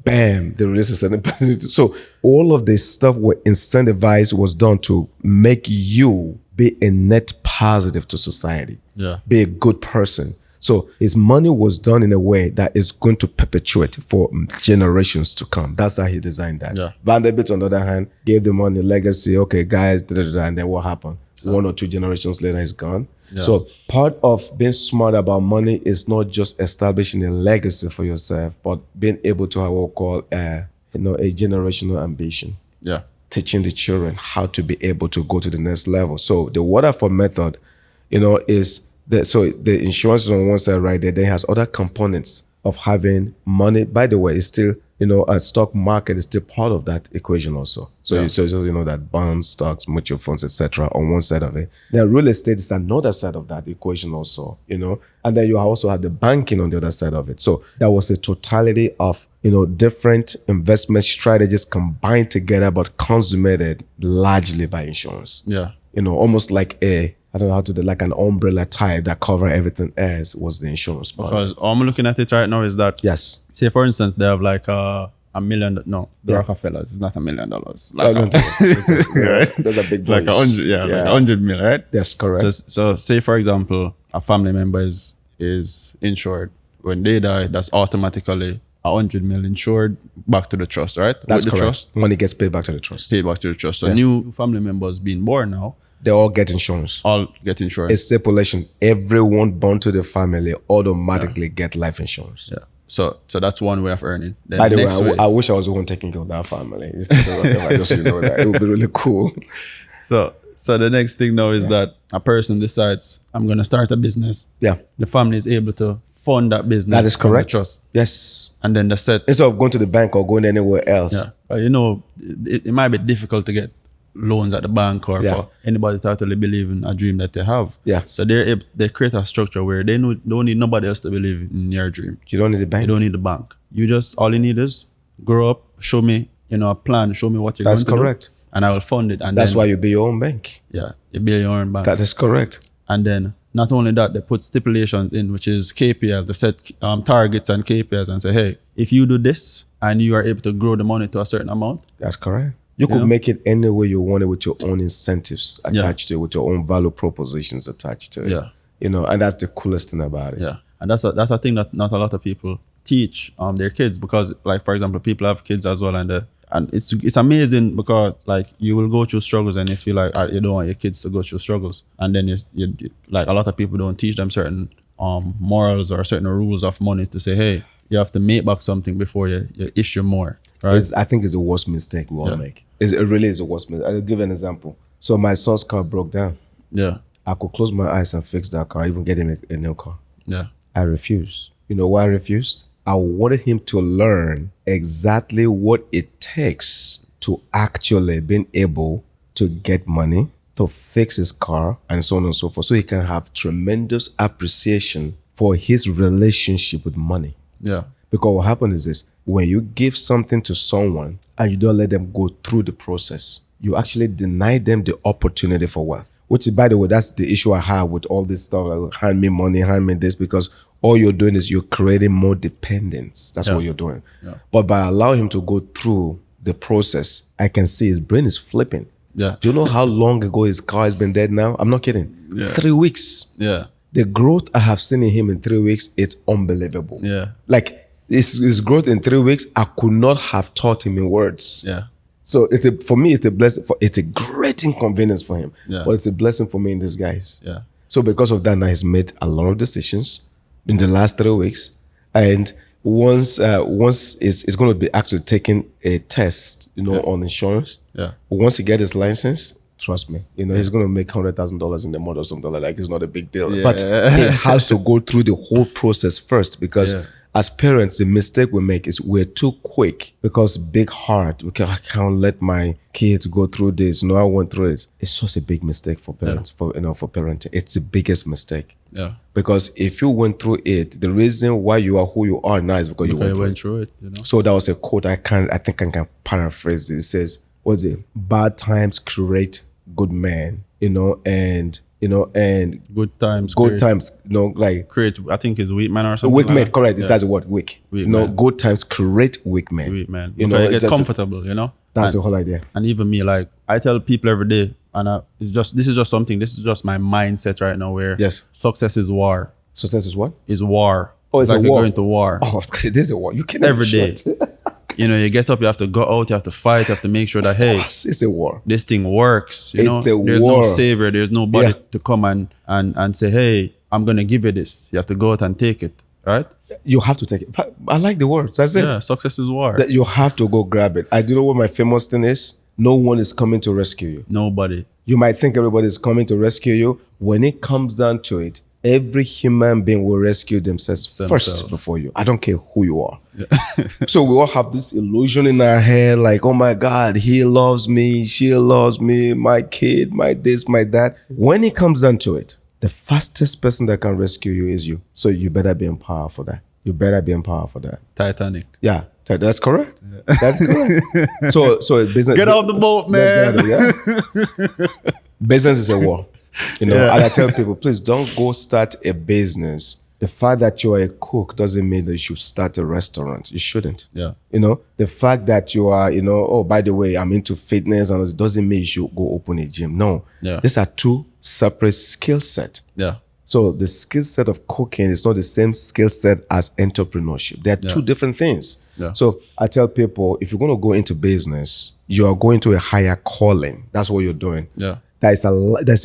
bam, they release a certain percentage. So all of this stuff was incentivized, was done to make you be a net positive to society. Yeah. Be a good person. So his money was done in a way that is going to perpetuate for generations to come. That's how he designed that. Yeah. Vanderbilt, on the other hand, gave the money legacy. Okay, guys, and then what happened? 1 or 2 generations later, it's gone. Yeah. So part of being smart about money is not just establishing a legacy for yourself, but being able to have what we call a generational ambition. Yeah. Teaching the children how to be able to go to the next level. So the waterfall method, is the insurance is on one side right there. Then it has other components of having money. By the way, it's still, a stock market is still part of that equation also. So, that bonds, stocks, mutual funds, etc. on one side of it. Then real estate is another side of that equation also, And then you also have the banking on the other side of it. So that was a totality of, different investment strategies combined together, but consummated largely by insurance. Yeah. Almost like a I don't know how to do like an umbrella type that cover everything else was the insurance part. Because all I'm looking at it right now is that, yes, say for instance, they have like $1 million. No, the Rockefellers, it's not $1 million. Like those are big boys. Like 100, like 100 mil, right? That's correct. So say for example, a family member is insured. When they die, that's automatically 100 mil insured back to the trust, right? That's With the correct. trust, Money gets paid back to the trust. paid back to the trust. So new family members being born now, They all get insurance. all get insurance. A stipulation: everyone born to the family automatically get life insurance. Yeah. So that's one way of earning. Then By the next way, I wish I was the one taking care of that family. Just so you know that, it would be really cool. So the next thing now is that a person decides, I'm going to start a business. Yeah, The family is able to fund that business. that is from the correct. trust. Yes. And then the set. Instead of going to the bank or going anywhere else. Yeah. But it might be difficult to get loans at the bank or for anybody to actually believe in a dream that they have. Yeah. So they create a structure where they don't need nobody else to believe in your dream. You don't need the bank. You don't need the bank. All you need is grow up, show me, a plan, show me what you're That's going to correct. do. And I will fund it. And That's then, why you be your own bank. Yeah, you build your own bank. That is correct. And then not only that, they put stipulations in, which is KPIs. They set targets and KPIs and say, hey, if you do this and you are able to grow the money to a certain amount. That's correct. You could make it any way you want it with your own incentives attached to it, with your own value propositions attached to it. Yeah. And that's the coolest thing about it. Yeah. And that's a thing that not a lot of people teach their kids, because like, for example, people have kids as well, and it's amazing because like you will go through struggles and you feel like you don't want your kids to go through struggles, and then you like a lot of people don't teach them certain morals or certain rules of money to say, hey, you have to make back something before you issue more. Right? I think it's the worst mistake we all make. It really is the worst mistake. I'll give an example. So my son's car broke down. Yeah. I could close my eyes and fix that car, even get him a new car. Yeah. I refused. You know why I refused? I wanted him to learn exactly what it takes to actually being able to get money, to fix his car, and so on and so forth, so he can have tremendous appreciation for his relationship with money. Yeah. Because what happens is this: when you give something to someone and you don't let them go through the process, you actually deny them the opportunity for wealth. Which, by the way, that's the issue I have with all this stuff, like hand me money, hand me this, because all you're doing is you're creating more dependence. That's what you're doing. Yeah. But by allowing him to go through the process, I can see his brain is flipping. Yeah. Do you know how long ago his car has been dead now? I'm not kidding. Yeah. 3 weeks. Yeah. The growth I have seen in him in 3 weeks, it's unbelievable. Yeah. Like his growth in 3 weeks, I could not have taught him in words. Yeah. So for me, it's a blessing. It's a great inconvenience for him. Yeah. But it's a blessing for me in disguise. Yeah. So because of that, now he's made a lot of decisions in the last 3 weeks. And once it's going to be actually taking a test, on insurance. Yeah. Once he gets his license, trust me, he's going to make $100,000 in the month or something like it's not a big deal. Yeah. But he has to go through the whole process first, because as parents, the mistake we make is we're too quick, because big heart. I can't let my kids go through this. I went through it. It's such a big mistake for parents. For parenting, it's the biggest mistake. Yeah. Because if you went through it, the reason why you are who you are now is because you went through it. So that was a quote. I think I can paraphrase it. It says, "What's it? Bad times create good men." And good times. Like create. I think it's weak man or something. Weak like men, that. correct? It's the word weak. Good times create weak men. Weak man. You get comfortable. That's the whole idea. And even me, like I tell people every day, and this is just my mindset right now. Where success is war. Success is what? Is war. Oh, it's like a war. Going to war. Oh, this is a war. You can't every day. You get up, you have to go out, you have to fight, you have to make sure that, hey, it's a war. This thing works. It's a there's war. No savior, there's nobody to come and say, hey, I'm gonna give you this. You have to go out and take it, right? You have to take it. I like the words. That's it. Yeah, success is war. That you have to go grab it. I do know what my famous thing is. No one is coming to rescue you. Nobody. You might think everybody is coming to rescue you. When it comes down to it, every human being will rescue themselves first before you. I don't care who you are. Yeah. So we all have this illusion in our head, like, oh my God, he loves me, she loves me, my kid, my this, my that. When it comes down to it, the fastest person that can rescue you is you. So you better be empowered for that. You better be empowered for that. Titanic. Yeah, that's correct. That's correct. So business. Get off the boat, man. Business is a war. And I tell people, please don't go start a business. The fact that you're a cook doesn't mean that you should start a restaurant. You shouldn't. Yeah. The fact that you are, oh, by the way, I'm into fitness, and it doesn't mean you should go open a gym. No. Yeah. These are two separate skill sets. Yeah. So the skill set of cooking is not the same skill set as entrepreneurship. They are two different things. Yeah. So I tell people, if you're going to go into business, you are going to a higher calling. That's what you're doing. Yeah. There's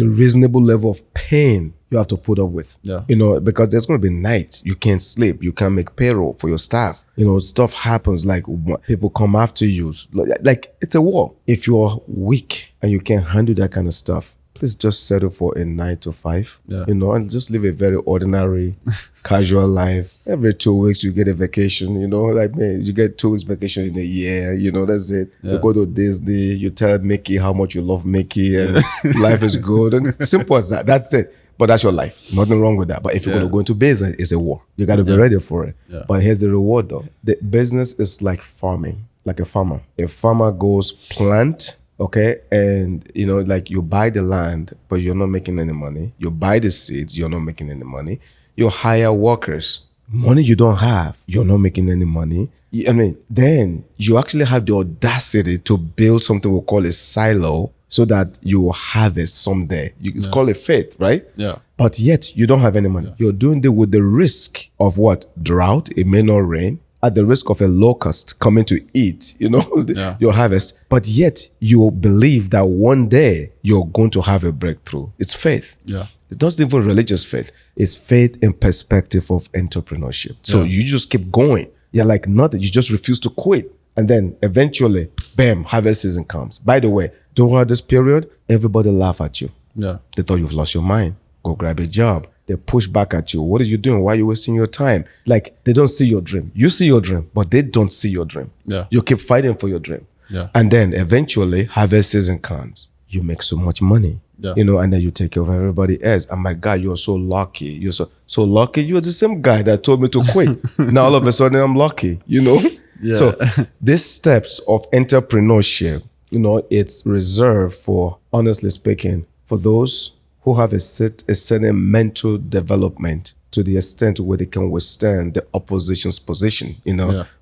a reasonable level of pain you have to put up with. Yeah. Because there's going to be nights you can't sleep, you can't make payroll for your staff. Stuff happens, like people come after you. Like it's a war. If you're weak and you can't handle that kind of stuff, please just settle for a 9 to 5. Yeah. And just live a very ordinary, casual life. Every 2 weeks you get a vacation. Like man, you get 2 weeks vacation in a year. That's it. Yeah. You go to Disney. You tell Mickey how much you love Mickey, and life is good. And simple as that. That's it. But that's your life. Nothing wrong with that. But if you're going to go into business, it's a war. You got to be ready for it. Yeah. But here's the reward, though. The business is like farming, like a farmer. A farmer goes plant. Okay, and like you buy the land, but you're not making any money. You buy the seeds, you're not making any money. You hire workers, money you don't have, you're not making any money. Then you actually have the audacity to build something we call a silo so that you will harvest someday. It's called a faith, right? Yeah. But yet you don't have any money. Yeah. You're doing it with the risk of what? Drought, it may not rain. At the risk of a locust coming to eat, your harvest. But yet you believe that one day you're going to have a breakthrough. It's faith. Yeah. It's not even religious faith. It's faith in perspective of entrepreneurship. So you just keep going. You're like nothing. You just refuse to quit. And then eventually, bam, harvest season comes. By the way, throughout this period, everybody laugh at you. Yeah. They thought you've lost your mind. Go grab a job. They push back at you. What are you doing? Why are you wasting your time? Like, they don't see your dream. You see your dream, but they don't see your dream. Yeah. You keep fighting for your dream. Yeah. And then eventually, harvest season comes. You make so much money. Yeah. And then you take care of everybody else. And my God, you're so lucky. You're so lucky. You're the same guy that told me to quit. Now all of a sudden I'm lucky, Yeah. So these steps of entrepreneurship, it's reserved for, honestly speaking, for those who have a certain mental development to the extent where they can withstand the opposition's position,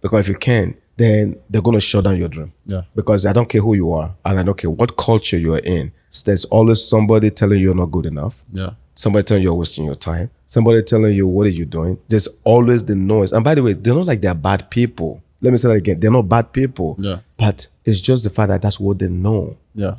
Because if you can, then they're going to shut down your dream. Yeah. Because I don't care who you are, and I don't care what culture you are in. There's always somebody telling you you're not good enough. Yeah. Somebody telling you you're wasting your time. Somebody telling you, what are you doing? There's always the noise. And by the way, they're not like they're bad people. Let me say that again. They're not bad people. Yeah. But it's just the fact that that's what they know. Yeah.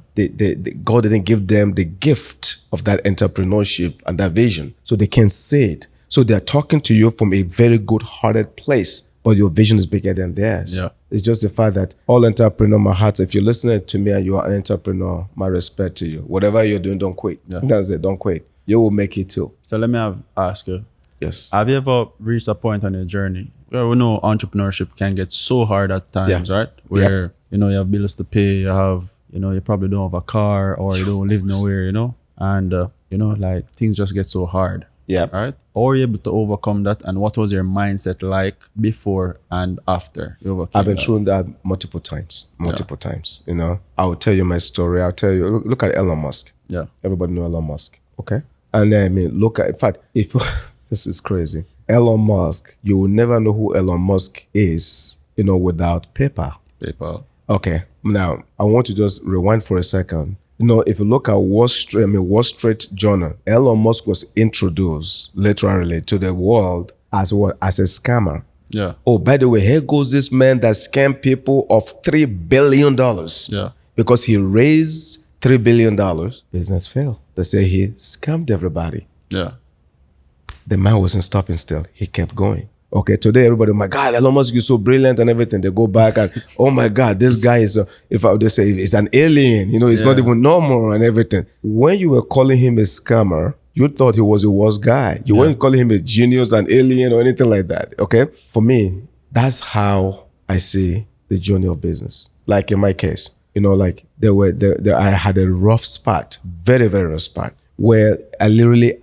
God didn't give them the gift of that entrepreneurship and that vision. So they can say it. So they're talking to you from a very good-hearted place, but your vision is bigger than theirs. Yeah. It's just the fact that all entrepreneurs, my heart, if you're listening to me and you are an entrepreneur, my respect to you. Whatever you're doing, don't quit. Yeah. That's it. Don't quit. You will make it too. So let me ask you. Yes. Have you ever reached a point on your journey where we know entrepreneurship can get so hard at times, right? Where, you have bills to pay, you probably don't have a car or you don't live nowhere, and, like things just get so hard. Yeah. Right? Or were you able to overcome that? And what was your mindset like before and after you overcame I've been that? through that multiple times. I will tell you my story. I'll tell you, look at Elon Musk. Yeah. Everybody know Elon Musk. Okay. And look at, in fact, if this is crazy. Elon Musk, you will never know who Elon Musk is, without PayPal. PayPal. Okay. Now, I want to just rewind for a second. If you look at Wall Street Journal, Elon Musk was introduced literally to the world as what? As a scammer. Yeah. Oh, by the way, here goes this man that scammed people of $3 billion. Yeah. Because he raised $3 billion. Business failed. They say he scammed everybody. Yeah. The man wasn't stopping still. He kept going. Okay, today everybody, my God, Elon Musk is so brilliant and everything. They go back and, oh my God, this guy is, they say it's an alien, it's not even normal and everything. When you were calling him a scammer, you thought he was a worse guy. You weren't calling him a genius, an alien or anything like that, okay? For me, that's how I see the journey of business. Like in my case, like I had a rough spot, very, very rough spot, where I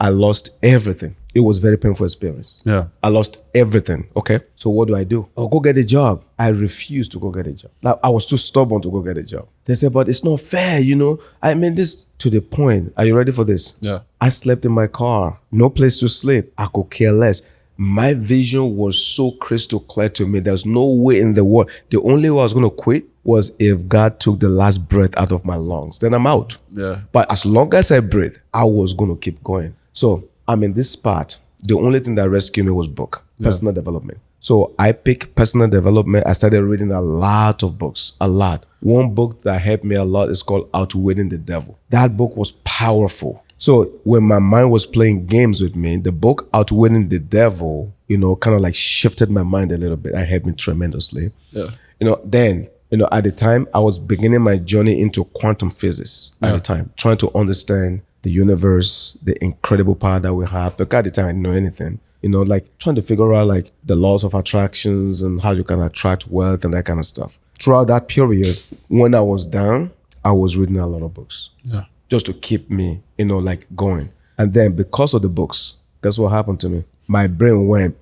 lost everything. It was very painful experience. Yeah. I lost everything. Okay. So what do? Oh, go get a job. I refused to go get a job. Like, I was too stubborn to go get a job. They said, but it's not fair, you know. I mean, this to the point. Are you ready for this? Yeah. I slept in my car. No place to sleep. I could care less. My vision was so crystal clear to me. There's no way in the world. The only way I was going to quit was if God took the last breath out of my lungs. Then I'm out. Yeah. But as long as I breathe, I was going to keep going. So I'm in this spot. The only thing that rescued me was book, personal development. So I picked personal development. I started reading a lot of books, a lot. One book that helped me a lot is called Outwitting the Devil. That book was powerful. So when my mind was playing games with me, the book Outwitting the Devil, you know, kind of like shifted my mind a little bit. It helped me tremendously. Yeah. You know, then, you know, at the time, I was beginning my journey into quantum physics at the time, trying to understand the universe, the incredible power that we have. Because at the time, I didn't know anything. You know, like trying to figure out like the laws of attractions and how you can attract wealth and that kind of stuff. Throughout that period, when I was down, I was reading a lot of books. Yeah. Just to keep me, you know, like going. And then because of the books, guess what happened to me? My brain went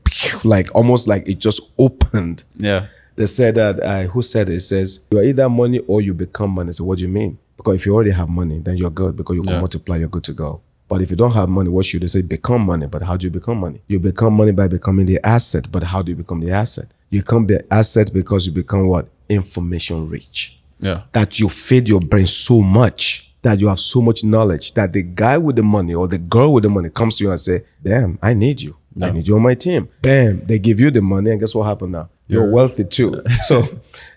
like almost like it just opened. Yeah. They said that, who said it? It says, you're either money or you become money. So what do you mean? Because if you already have money, then you're good because you can multiply, you're good to go. But if you don't have money, what should they say? Become money. But how do you become money? You become money by becoming the asset. But how do you become the asset? You become the asset because you become what? Information rich. Yeah. That you feed your brain so much that you have so much knowledge that the guy with the money or the girl with the money comes to you and say, damn, I need you. I need you on my team. Bam, they give you the money and guess what happened now? You're wealthy too. So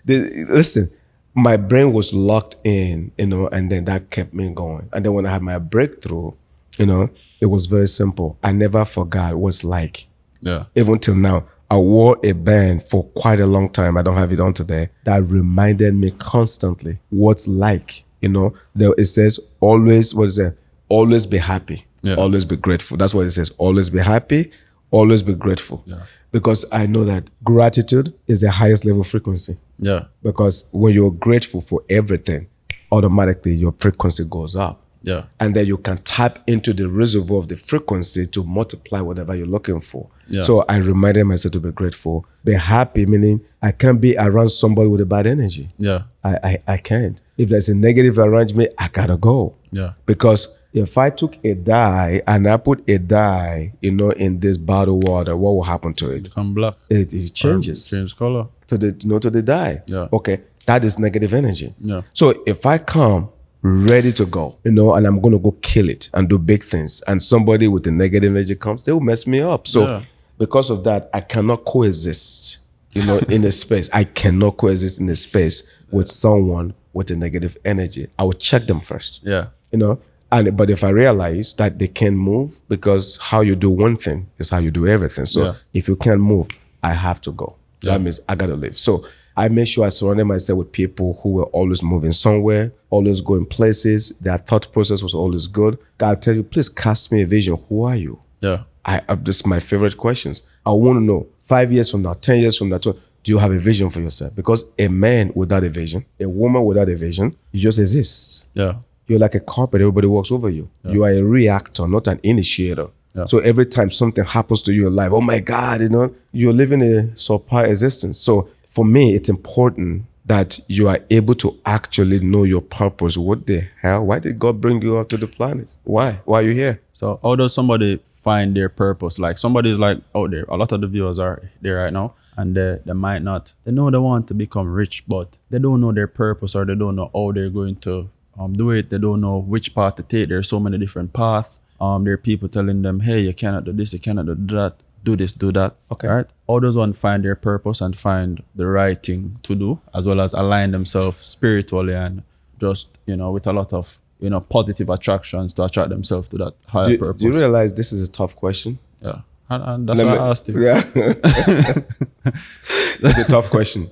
listen, my brain was locked in, you know, and then that kept me going. And then when I had my breakthrough, you know, it was very simple. I never forgot what it's like. Yeah. Even till now, I wore a band for quite a long time. I don't have it on today. That reminded me constantly what's like. You know, there it says always, what is it? Always be happy. Yeah. Always be grateful. That's what it says. Always be happy. Always be grateful. Yeah. Because I know that gratitude is the highest level frequency. Yeah. Because when you're grateful for everything, automatically your frequency goes up. Yeah. And then you can tap into the reservoir of the frequency to multiply whatever you're looking for. Yeah. So I reminded myself to be grateful. Be happy, meaning I can't be around somebody with a bad energy. Yeah. I can't. If there's a negative around me, I gotta go. Yeah. Because if I took a dye and I put a dye, you know, in this bottled water, what will happen to it? Become black. It changes. Change color. To the dye. Yeah. Okay. That is negative energy. Yeah. So if I come ready to go, you know, and I'm going to go kill it and do big things, and somebody with the negative energy comes, they will mess me up. So because of that, I cannot coexist, you know, in a space. I cannot coexist in a space with someone with a negative energy. I will check them first. Yeah. You know, but if I realize that they can't move, because how you do one thing is how you do everything. So if you can't move, I have to go. That means I got to leave. So I made sure I surrounded myself with people who were always moving somewhere, always going places. Their thought process was always good. God tell you, please cast me a vision. Who are you? Yeah. This is my favorite questions. I want to know 5 years from now, 10 years from now, do you have a vision for yourself? Because a man without a vision, a woman without a vision, you just exist. Yeah. You're like a carpet. Everybody walks over you. Yeah. You are a reactor, not an initiator. Yeah. So every time something happens to you in life, oh my God, you know, you're living a subpar existence. So for me, it's important that you are able to actually know your purpose. What the hell? Why did God bring you out to the planet? Why? Why are you here? So how does somebody find their purpose? Like somebody's like out there, a lot of the viewers are there right now, and they might not, they know they want to become rich, but they don't know their purpose, or they don't know how they're going to do it. They don't know which path to take. There's so many different paths. There are people telling them, hey, you cannot do this, you cannot do that. Do this, do that. Okay. Right? All those one find their purpose and find the right thing to do, as well as align themselves spiritually and just, you know, with a lot of, you know, positive attractions to attract themselves to that higher purpose. Do you realize this is a tough question? Yeah. And that's why I asked you. Yeah. That's a tough question.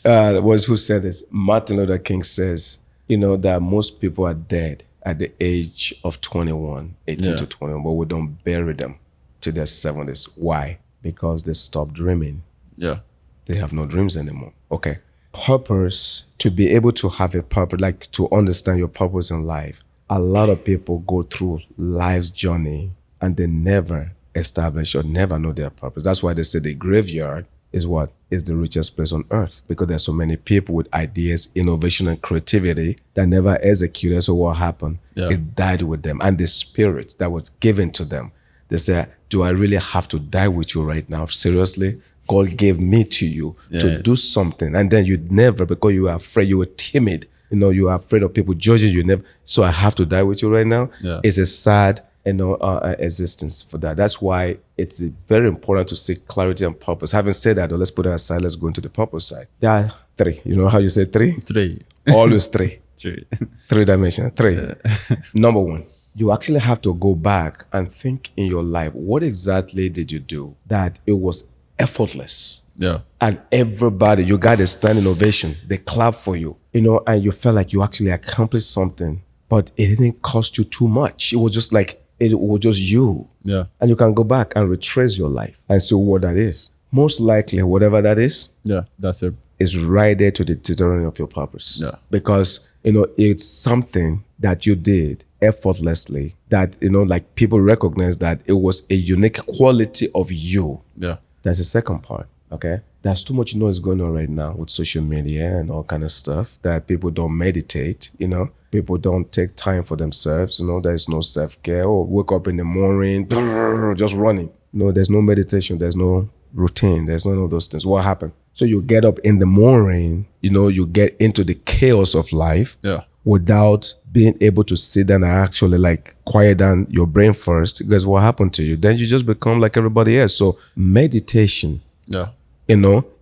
Was who said this? Martin Luther King says, you know, that most people are dead at the age of 21, 18 to 21, but we don't bury them to their 70s. Why? Because they stopped dreaming. Yeah. They have no dreams anymore. Okay. Purpose, to be able to have a purpose, like to understand your purpose in life. A lot of people go through life's journey and they never establish or never know their purpose. That's why they say the graveyard is what is the richest place on earth, because there's so many people with ideas, innovation, and creativity that never executed. So what happened? It died with them, and the spirit that was given to them. They say, do I really have to die with you right now? Seriously? God gave me to you to do something, and then you'd never, because you were afraid, you were timid, you are afraid of people judging you. Never. So I have to die with you right now. It's a sad existence for that. That's why it's very important to seek clarity and purpose. Having said that, though, let's put that aside. Let's go into the purpose side. There are three. You know how you say three? Three. Always three. Three. Three dimensions. Three. Number one, you actually have to go back and think in your life, what exactly did you do that it was effortless? And everybody, you got a standing ovation. They clap for you, and you felt like you actually accomplished something, but it didn't cost you too much. It was just like, it was just you. And you can go back and retrace your life and see what that is. Most likely, whatever that is, that's it. Is right there to the deterrent of your purpose. Because, it's something that you did effortlessly that, like people recognize that it was a unique quality of you. That's the second part. Okay. There's too much noise going on right now with social media and all kind of stuff that people don't meditate, People don't take time for themselves, there's no self-care. Or wake up in the morning, just running. There's no meditation, there's no routine, there's none of those things. What happened? So you get up in the morning, you get into the chaos of life without being able to sit down and actually like quiet down your brain first. Because what happened to you? Then you just become like everybody else. So meditation,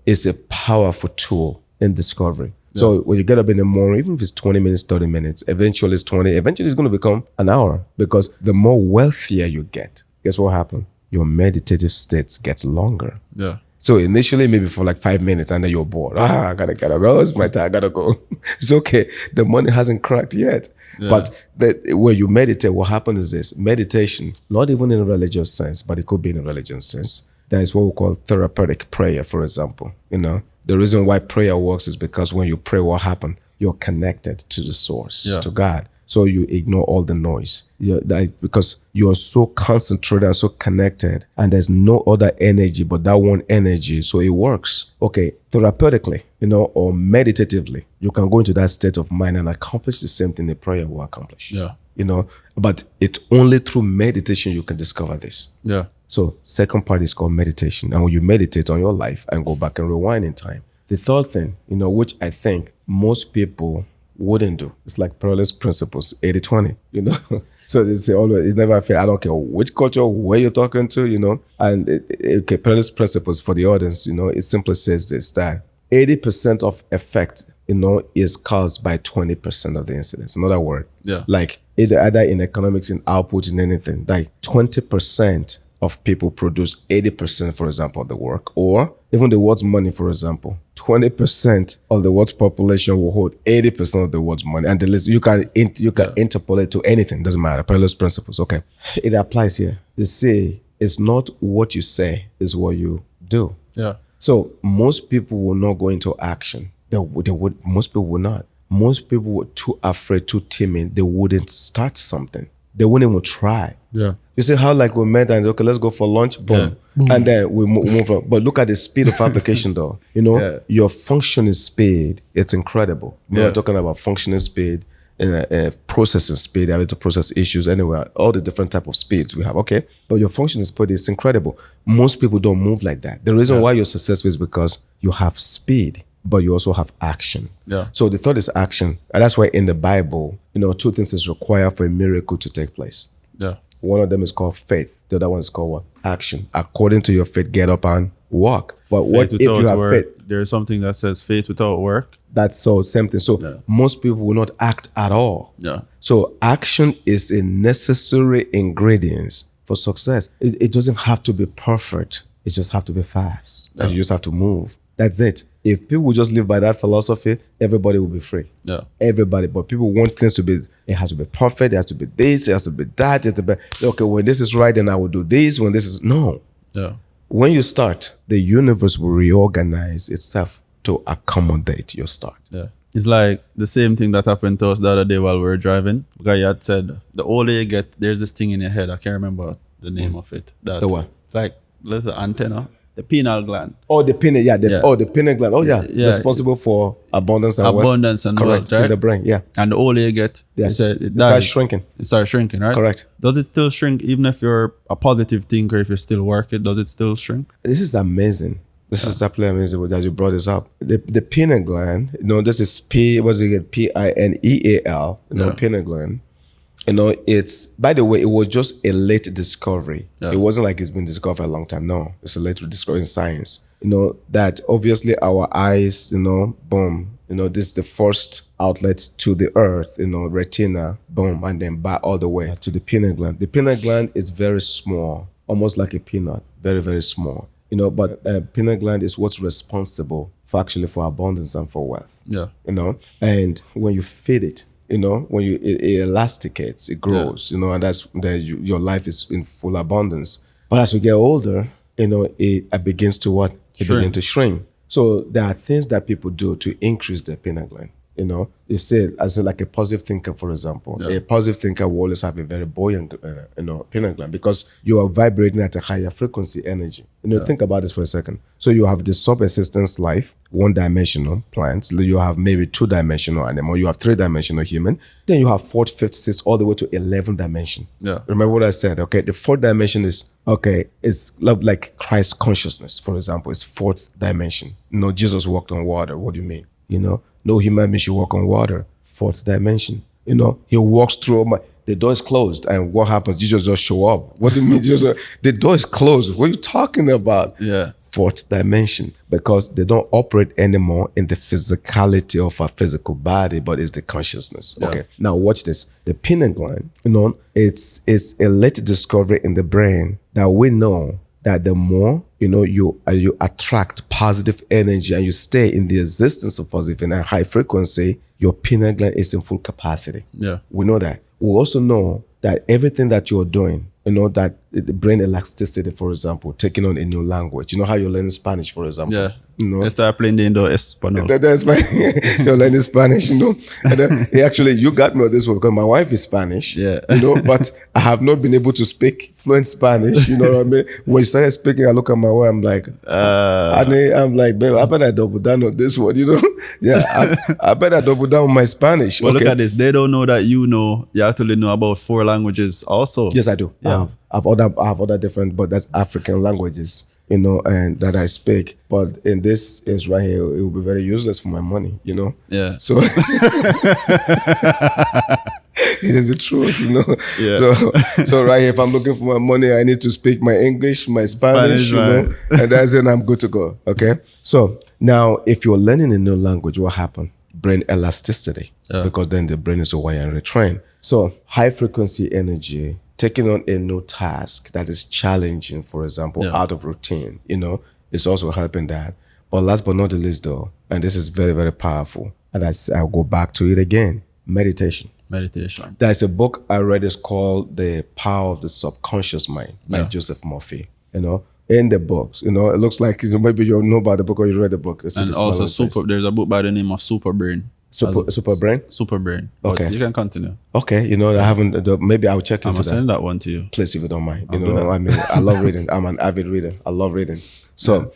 is a powerful tool in discovery. So when you get up in the morning, even if it's 20 minutes, 30 minutes, eventually it's 20, eventually it's going to become an hour, because the more wealthier you get, guess what happens? Your meditative states gets longer. So initially, maybe for like 5 minutes, and then you're bored. I gotta get up. Oh, it's my time. I gotta go. It's okay. The money hasn't cracked yet. But when you meditate, what happens is this. Meditation, not even in a religious sense, but it could be in a religious sense. That is what we call therapeutic prayer, for example. The reason why prayer works is because when you pray, what happens? You're connected to the source, to God. So you ignore all the noise. Because you're so concentrated and so connected, and there's no other energy but that one energy. So it works. Okay, therapeutically, or meditatively, you can go into that state of mind and accomplish the same thing the prayer will accomplish. But it's only through meditation you can discover this. So second part is called meditation. And when you meditate on your life and go back and rewind in time. The third thing, which I think most people wouldn't do. It's like perilous principles, 80-20, So they say always, it's never fair. I don't care which culture, where you're talking to, and perilous principles for the audience, it simply says this, that 80% of effect, is caused by 20% of the incidents. In other words, like either in economics, in output, in anything, like 20% of people produce 80%, for example, of the work, or even the world's money, for example. 20% of the world's population will hold 80% of the world's money. And the list, you can interpolate to anything. Doesn't matter. Perilous principles. Okay. It applies here. They say it's not what you say, it's what you do. So most people will not go into action. Most people will not. Most people were too afraid, too timid. They wouldn't start something. They wouldn't even try. You see how like we met and okay, let's go for lunch, boom. And then we move on. But look at the speed of application though. Your functioning speed, it's incredible. We're talking about functioning speed and processing speed, able to process issues anywhere, all the different type of speeds we have. Okay. But your functioning speed is incredible. Most people don't move like that. The reason why you're successful is because you have speed, but you also have action. So the third is action. And that's why in the Bible, two things is required for a miracle to take place. One of them is called faith. The other one is called what? Action. According to your faith, get up and walk. But faith what if you have work, faith? There's something that says faith without work. That's so same thing. So most people will not act at all. So action is a necessary ingredient for success. It doesn't have to be perfect. It just have to be fast. And you just have to move. That's it. If people just live by that philosophy, everybody will be free. Everybody. But people want things to be, it has to be perfect, it has to be this, it has to be that, it has to be, okay, when this is right, then I will do this, when this is, no. When you start, the universe will reorganize itself to accommodate your start. It's like the same thing that happened to us the other day while we were driving. The guy had said, the older you get, there's this thing in your head, I can't remember the name of it. The what? It's like little antenna. The pineal gland. Oh, the pineal, the pineal gland. Oh, yeah. Responsible for abundance and wealth. Abundance and wealth, right? In the brain, yeah. And the older you get, yes. it starts shrinking. It starts shrinking, right? Correct. Does it still shrink even if you're a positive thinker, if you still work it, does it still shrink? This is amazing. This is absolutely amazing that you brought this up. The pineal gland, this is pineal, pineal gland. It's, by the way, it was just a late discovery. Yeah. It wasn't like it's been discovered a long time. No, it's a late discovery in science. That obviously our eyes, boom, this is the first outlet to the earth, retina, boom, and then back all the way to the pineal gland. The pineal gland is very small, almost like a peanut, very, very small. But pineal gland is what's responsible for abundance and for wealth. Yeah. And when you feed it, when it elasticates, it grows, and that's your life is in full abundance. But as you get older, it begins to what? It begins to shrink. So there are things that people do to increase their pineal gland. You say, as like a positive thinker, for example, a positive thinker will always have a very buoyant, pineal gland because you are vibrating at a higher frequency energy. Think about this for a second. So you have the sub-existence life, one-dimensional plants. You have maybe two-dimensional animal. You have three-dimensional human. Then you have fourth, fifth, sixth, all the way to 11 dimension. Yeah. Remember what I said? Okay, the fourth dimension is like Christ consciousness, for example. It's fourth dimension. Jesus walked on water. What do you mean? No human being should walk on water. Fourth dimension. He walks through. The door is closed, and what happens? Jesus just show up. What do you mean? The door is closed. What are you talking about? Yeah. Fourth dimension, because they don't operate anymore in the physicality of our physical body, but it's the consciousness. Yeah. Okay. Now watch this. The pineal gland. It's a late discovery in the brain that we know that the more you attract positive energy and you stay in the existence of positive and high frequency, your pineal gland is in full capacity. Yeah, we know that. We also know that everything that you're doing, that the brain elasticity, for example, taking on a new language. How you're learning Spanish, for example. Yeah. Estoy aprendiendo español. You're learning Spanish, And then, actually, you got me on this one because my wife is Spanish. Yeah. But I have not been able to speak fluent Spanish. You know what I mean? When you started speaking, I look at my wife, I'm like, I'm like, babe, I better double down on this one, Yeah, I better double down on my Spanish. Well, look at this. They don't know that you actually know about 4 languages also. Yes, I do. Yeah. I have other different, but that's African languages, and that I speak. But in this is right here, it will be very useless for my money, Yeah. So it is the truth, Yeah. So right here, if I'm looking for my money, I need to speak my English, my Spanish, right. And that's it. I'm good to go. Okay. So now, if you're learning a new language, what happened? Brain elasticity, because then the brain is wired and retrained. So high frequency energy, taking on a new task that is challenging, for example, out of routine, is also helping that. But last but not the least, though, and this is very, very powerful, and I'll go back to it again, meditation. There's a book I read, it's called The Power of the Subconscious Mind by Joseph Murphy. In the books, it looks like maybe you know about the book or you read the book. And also there's a book by the name of Super Brain. Super Brain? Super Brain. Okay. But you can continue. Okay. I haven't, maybe I'll check into that. I'm going to send that one to you. Please, if you don't mind. I love reading. I'm an avid reader. I love reading. So,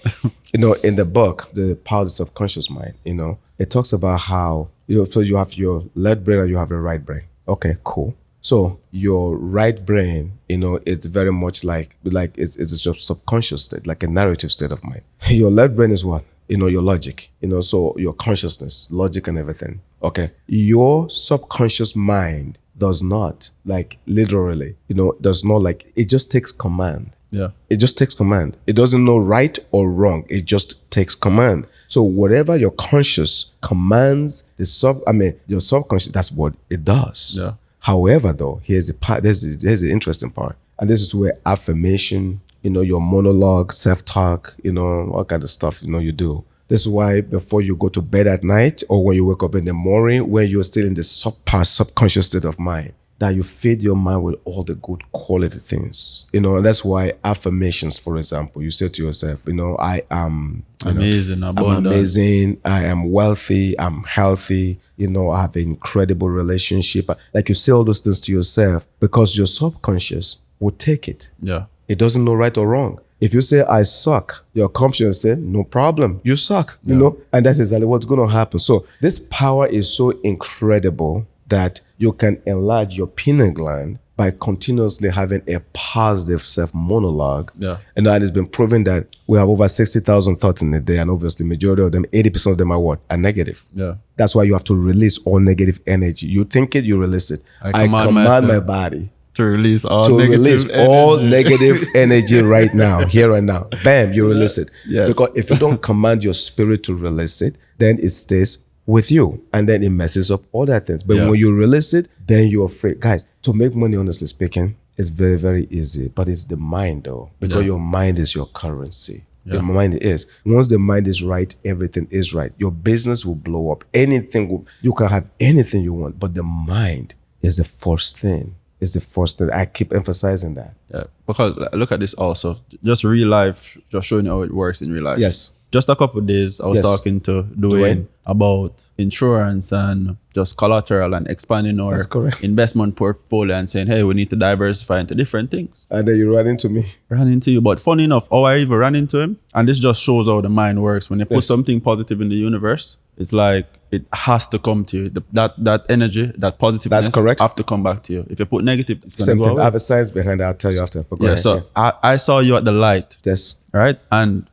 in the book, The Power of the Subconscious Mind, it talks about how, so you have your left brain and you have your right brain. Okay, cool. So your right brain, it's very much like it's a subconscious state, like a narrative state of mind. Your left brain is what? Your logic, so your consciousness, logic and everything. Okay. Your subconscious mind does not, literally, does not it just takes command. Yeah. It just takes command. It doesn't know right or wrong. It just takes command. So whatever your conscious commands, your subconscious, that's what it does. Yeah. However, though, here's the interesting part. And this is where affirmation, your monologue, self-talk, all kind of stuff, you do. This is why before you go to bed at night or when you wake up in the morning, when you're still in the subconscious state of mind, that you feed your mind with all the good quality things. And that's why affirmations, for example, you say to yourself, I am amazing, I'm amazing, I am wealthy, I'm healthy, I have an incredible relationship. You say all those things to yourself because your subconscious, will take it. Yeah. It doesn't know right or wrong. If you say, I suck, your conscience say, no problem, you suck, you know? And that's exactly what's going to happen. So this power is so incredible that you can enlarge your pineal gland by continuously having a positive self-monologue. Yeah. And that has been proven that we have over 60,000 thoughts in a day, and obviously majority of them, 80% of them are what? Are negative. Yeah. That's why you have to release all negative energy. You think it, you release it. I command my body to release all negative energy right now, here and now. Bam, you release it. Yes. Because if you don't command your spirit to release it, then it stays with you, and then it messes up all that things. But when you release it, then you're free. Guys, to make money, honestly speaking, it's very, very easy. But it's the mind, though, because your mind is your currency. The mind is. Once the mind is right, everything is right. Your business will blow up. You can have anything you want, but the mind is the first thing. It's the first thing. I keep emphasizing that. Yeah, because look at this also. Just real life, just showing you how it works in real life. Yes. Just a couple of days, I was talking to Dwayne about insurance and just collateral and expanding our investment portfolio and saying, hey, we need to diversify into different things. And then you ran into me. Ran into you. But funny enough, how I even ran into him, and this just shows how the mind works. When you put something positive in the universe, it's like it has to come to you. That energy, that positiveness have to come back to you. If you put negative, it's going to go away. I have a science behind that. I'll tell you after. So I saw you at the light. Yes. Right? And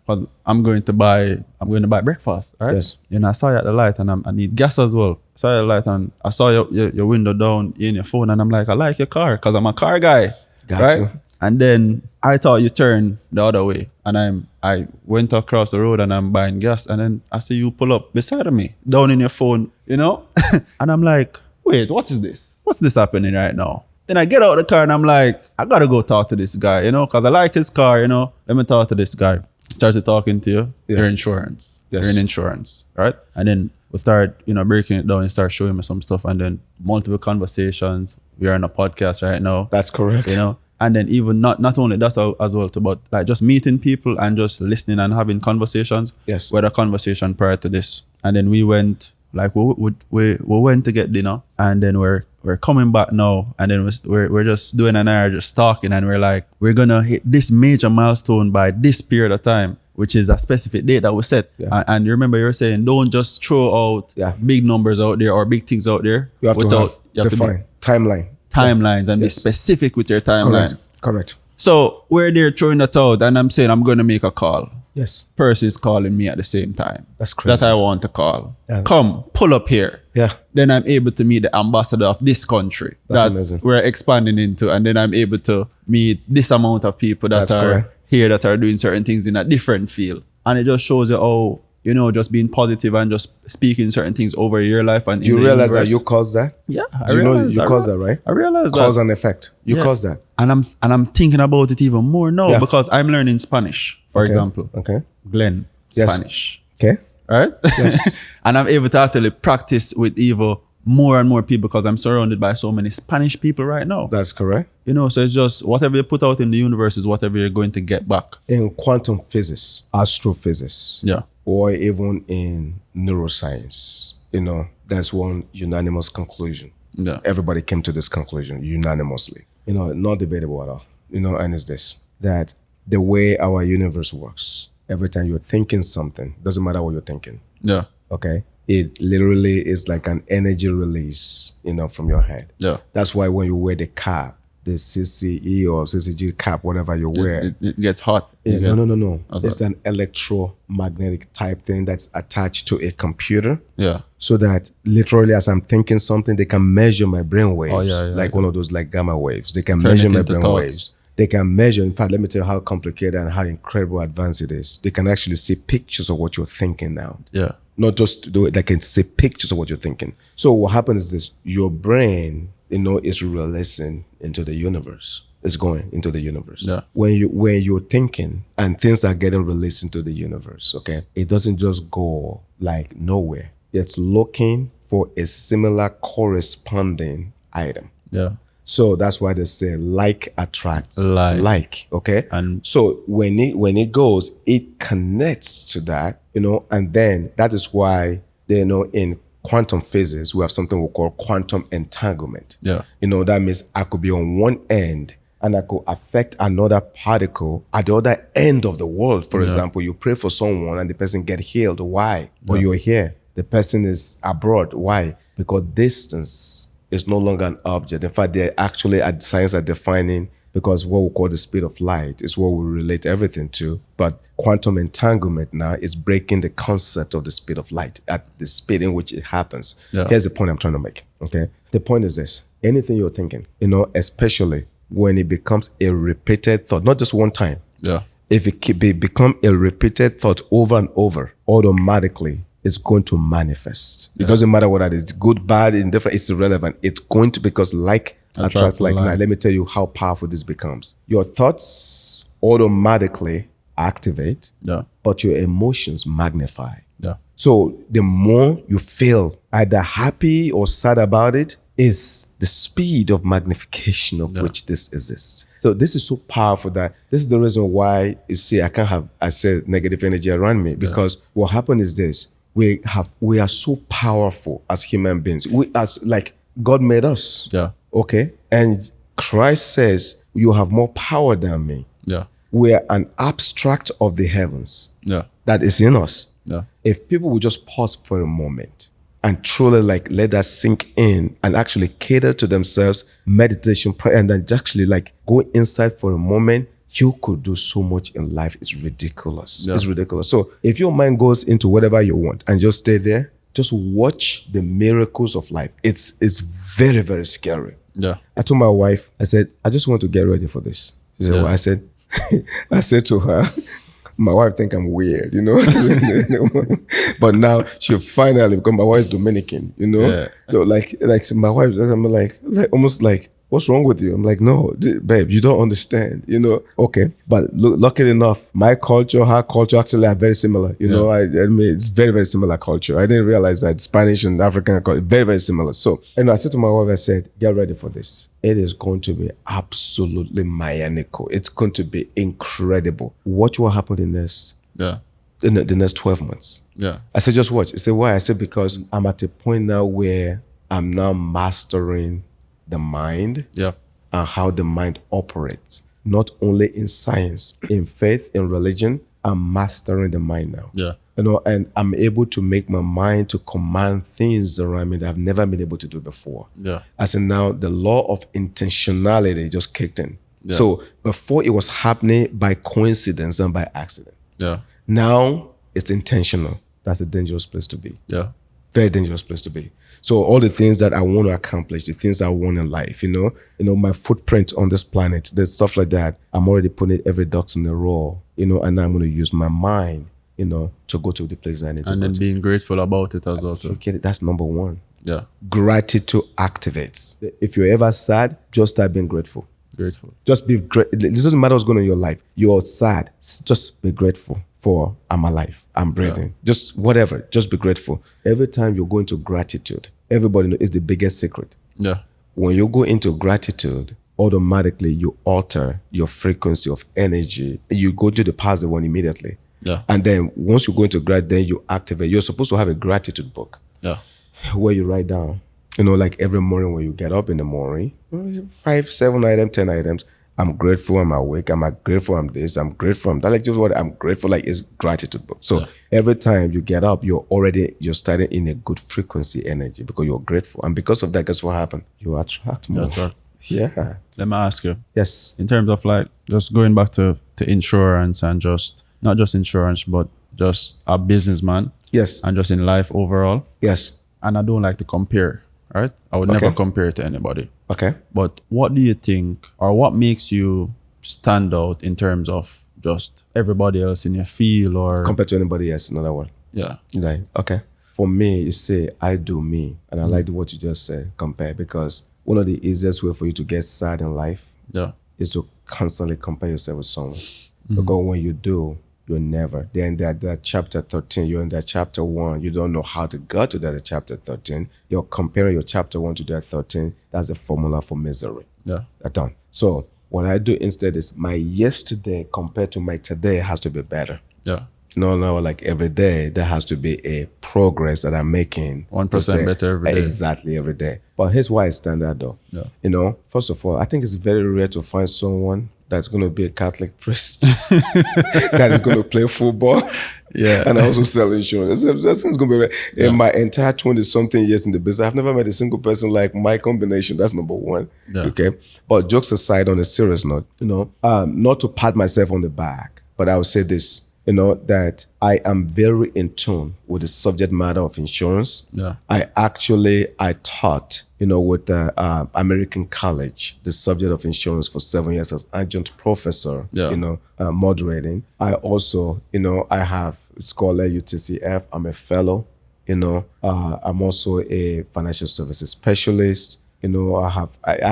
I'm going to buy breakfast. Right? Yes. And I saw you at the light, and I need gas as well. I saw you at the light, and I saw your window down in your phone, and I'm like, I like your car because I'm a car guy. Got you. And then I thought you turned the other way, and I went across the road and I'm buying gas, and then I see you pull up beside of me, down in your phone, you know? And I'm like, wait, what is this? What's this happening right now? Then I get out of the car and I'm like, I gotta go talk to this guy, you know, because I like his car, you know. Let me talk to this guy. Started talking to you. Your insurance. Yes. You're in insurance, right? And then we start, you know, breaking it down and start showing me some stuff, and then multiple conversations. We are on a podcast right now. That's correct. You know, and then even not only that as well, but like just meeting people and just listening and having conversations. Yes. We had a conversation prior to this, and then we went like we went to get dinner, and then we're coming back now, and then we're just doing an hour just talking, and we're like, we're gonna hit this major milestone by this period of time, which is a specific date that we set. And you remember you were saying, don't just throw out big numbers out there or big things out there. You have to define timelines and be specific with your timeline. Correct. So we're there throwing that out, and I'm saying I'm going to make a call. Yes. Percy is calling me at the same time. That's crazy. That I want to call. Come, pull up here. Yeah. Then I'm able to meet the ambassador of this country That's amazing. We're expanding into, and then I'm able to meet this amount of people that are here that are doing certain things in a different field. And it just shows you how, you know, just being positive and just speaking certain things over your life. And you realize that you caused that? Yeah, you know you caused that, right? I realized cause and effect. You caused that. And I'm thinking about it even more now because I'm learning Spanish, for example. Okay. Glenn, Spanish. Okay. Right? Yes. And I'm able to actually practice with even more and more people because I'm surrounded by so many Spanish people right now. That's correct. You know, so it's just whatever you put out in the universe is whatever you're going to get back. In quantum physics, astrophysics, or even in neuroscience, you know, that's one unanimous conclusion. Yeah. Everybody came to this conclusion unanimously. You know, not debatable at all. You know, and it's this, that the way our universe works, every time you're thinking something, doesn't matter what you're thinking. Yeah. Okay. It literally is like an energy release, you know, from your head. Yeah. That's why when you wear the cap, the CCE or CCG cap, whatever you wear, it gets hot. No. It's an electromagnetic type thing that's attached to a computer. Yeah. So that literally as I'm thinking something, they can measure my brain waves. Like one of those like gamma waves. They can measure my brain waves. They can measure, in fact, let me tell you how complicated and how incredible advanced it is. They can actually see pictures of what you're thinking now. Yeah. Not just do it, they can see pictures of what you're thinking. So what happens is this, your brain, you know, is releasing into the universe. It's going into the universe. Yeah. When you're thinking and things are getting released into the universe, okay, it doesn't just go like nowhere. It's looking for a similar corresponding item. Yeah. So that's why they say like attracts like, okay? And so when it goes, it connects to that, you know, and then that is why they know in quantum physics, we have something we call quantum entanglement. Yeah. You know, that means I could be on one end and that could affect another particle at the other end of the world. For example, you pray for someone and the person get healed. Why? But you're here. The person is abroad. Why? Because distance is no longer an object. In fact, they actually, science are defining, because what we call the speed of light is what we relate everything to. But quantum entanglement now is breaking the concept of the speed of light at the speed in which it happens. Here's the point I'm trying to make. Okay. The point is this: anything you're thinking, especially when it becomes a repeated thought, not just one time. Yeah. If it become a repeated thought over and over, automatically it's going to manifest. It doesn't matter what that is, good, bad, indifferent, it's irrelevant. It's going to, because like attracts like. Now, let me tell you how powerful this becomes. Your thoughts automatically activate, but your emotions magnify. Yeah. So the more you feel either happy or sad about it, is the speed of magnification of which this exists. So this is so powerful that this is the reason why you see I can't have, I said, negative energy around me, because what happened is this: we are so powerful as human beings. We as like God made us. Yeah. Okay. And Christ says, you have more power than me. Yeah. We are an abstract of the heavens. Yeah. That is in us. Yeah. If people would just pause for a moment and truly let that sink in and actually cater to themselves, meditation, prayer, and then actually go inside for a moment, you could do so much in life. It's ridiculous. Yeah. It's ridiculous. So if your mind goes into whatever you want and just stay there, just watch the miracles of life. It's very, very scary. Yeah. I told my wife, I said, I just want to get ready for this. She said, well, I said, I said to her, my wife think I'm weird, but now she finally, because my wife is Dominican, So so my wife, I'm like almost like, what's wrong with you? I'm like, no, babe, you don't understand, Okay. But luckily enough, my culture, her culture actually are very similar. I mean, it's very, very similar culture. I didn't realize that Spanish and African culture, very, very similar. So, I said to my wife, I said, get ready for this. It is going to be absolutely maniacal. It's going to be incredible. Watch what happened in this. Yeah. In the next 12 months. Yeah. I said, just watch. I said, why? I said, because I'm at a point now where I'm now mastering the mind, and how the mind operates, not only in science, in faith, in religion. I'm mastering the mind now. Yeah. And I'm able to make my mind to command things around me that I've never been able to do before. Yeah. As in now, the law of intentionality just kicked in. Yeah. So before, it was happening by coincidence and by accident. Yeah. Now it's intentional. That's a dangerous place to be. Yeah. Very dangerous place to be. So all the things that I want to accomplish, the things I want in life, my footprint on this planet, the stuff like that, I'm already putting every ducks in a row, and I'm going to use my mind, to go to the places I need to go to. And then being grateful about it as well. Okay, that's number one. Yeah. Gratitude activates. If you're ever sad, just start being grateful. Grateful. Just be great. It doesn't matter what's going on in your life. You're sad. Just be grateful for I'm alive. I'm breathing. Yeah. Just whatever. Just be grateful. Every time you go into gratitude, everybody knows it's the biggest secret. Yeah. When you go into gratitude, automatically you alter your frequency of energy. You go to the positive one immediately. Yeah. And then once you go into gratitude, then you activate. You're supposed to have a gratitude book. Yeah. Where you write down, every morning when you get up in the morning, 5, 7 items, 10 items. I'm grateful I'm awake. I'm grateful I'm this. I'm grateful I'm that. Just what I'm grateful is gratitude book. So every time you get up, you're starting in a good frequency energy because you're grateful. And because of that, guess what happened? You attract more. Yeah. Let me ask you. Yes. In terms of just going back to insurance and just not just insurance, but just a businessman. Yes. And just in life overall. Yes. And I don't like to compare, right? I would never compare to anybody. Okay. But what do you think, or what makes you stand out in terms of just everybody else in your field, or compared to anybody else, another one? Yeah. Okay. For me, you say, I do me. And I like what you just said, compare, because one of the easiest way for you to get sad in life is to constantly compare yourself with someone. Because when you do, you're never. Then that chapter 13, you're in that chapter 1. You don't know how to get to that chapter 13. You're comparing your chapter 1 to that 13. That's a formula for misery. Yeah. That's done. So what I do instead is my yesterday compared to my today has to be better. Yeah. No, like every day, there has to be a progress that I'm making. 1% better every day. Exactly, every day. But here's why I stand out though. Yeah. First of all, I think it's very rare to find someone that's going to be a Catholic priest that is going to play football and also sell insurance. That thing's going to be rare. In my entire 20-something years in the business, I've never met a single person like my combination. That's number one. Yeah. Okay. But jokes aside, on a serious note, not to pat myself on the back, but I would say this, that I am very in tune with the subject matter of insurance. Yeah. I taught, with American College, the subject of insurance for 7 years as adjunct professor, moderating. I also, I have, it's called UTCF. I'm a fellow, I'm also a financial services specialist. I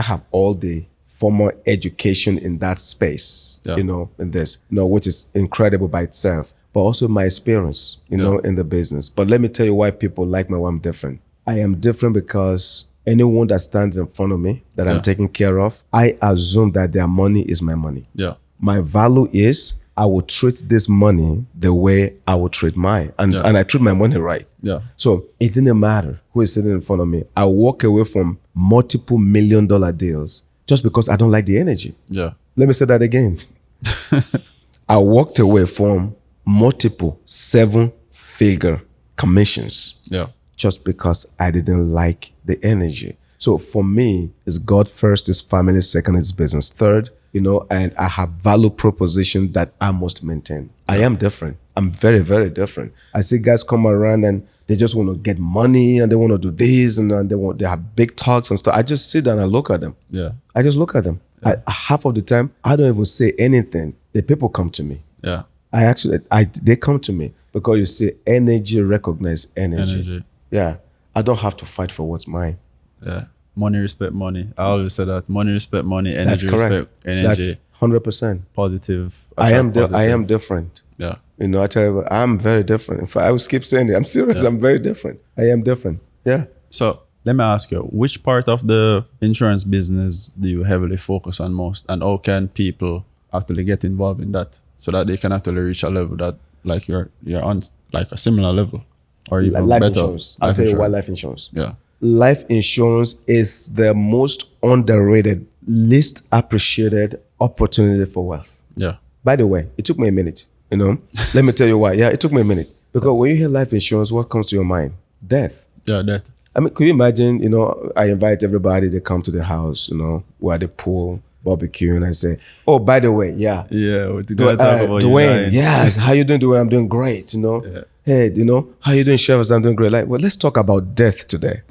have all the formal education in that space, in this, which is incredible by itself, but also my experience, in the business. But let me tell you why people like me, why I'm different. I am different because anyone that stands in front of me that I'm taking care of, I assume that their money is my money. Yeah. My value is I will treat this money the way I will treat mine. And I treat my money right. Yeah. So it didn't matter who is sitting in front of me. I walk away from multiple $1 million deals just because I don't like the energy. Yeah. Let me say that again. I walked away from multiple 7-figure commissions. Yeah. Just because I didn't like the energy. So for me, it's God first, it's family second, it's business third, and I have value proposition that I must maintain. I am different. I'm very, very different. I see guys come around and they just want to get money and they want to do this and they have big talks and stuff. I just sit down and I look at them. Yeah. I just look at them. Yeah. Half of the time, I don't even say anything. The people come to me. Yeah. They come to me because you see energy, recognize energy. Yeah. I don't have to fight for what's mine. Yeah. Money, respect money. I always say that. Money, respect money. Energy, respect energy. That's 100%. Positive. I am different. Yeah. I tell you, I'm very different. In fact, I will keep saying it. I'm serious. I'm very different. I am different. Yeah. So let me ask you, which part of the insurance business do you heavily focus on most? And how can people actually get involved in that so that they can actually reach a level that like you're on like a similar level or even life better? Insurance. I'll tell you why life insurance. Yeah. Life insurance is the most underrated, least appreciated opportunity for wealth. Yeah. By the way, it took me a minute, Let me tell you why. Yeah, it took me a minute. Because when you hear life insurance, what comes to your mind? Death. Yeah, death. I mean, could you imagine, I invite everybody, they come to the house, we're at the pool, barbecue, and I say, oh, by the way, Yeah, we're gonna talk about Dwayne, yes, how you doing, Dwayne? I'm doing great, Yeah. Hey, how you doing, Sheriff? I'm doing great. Like, well, let's talk about death today.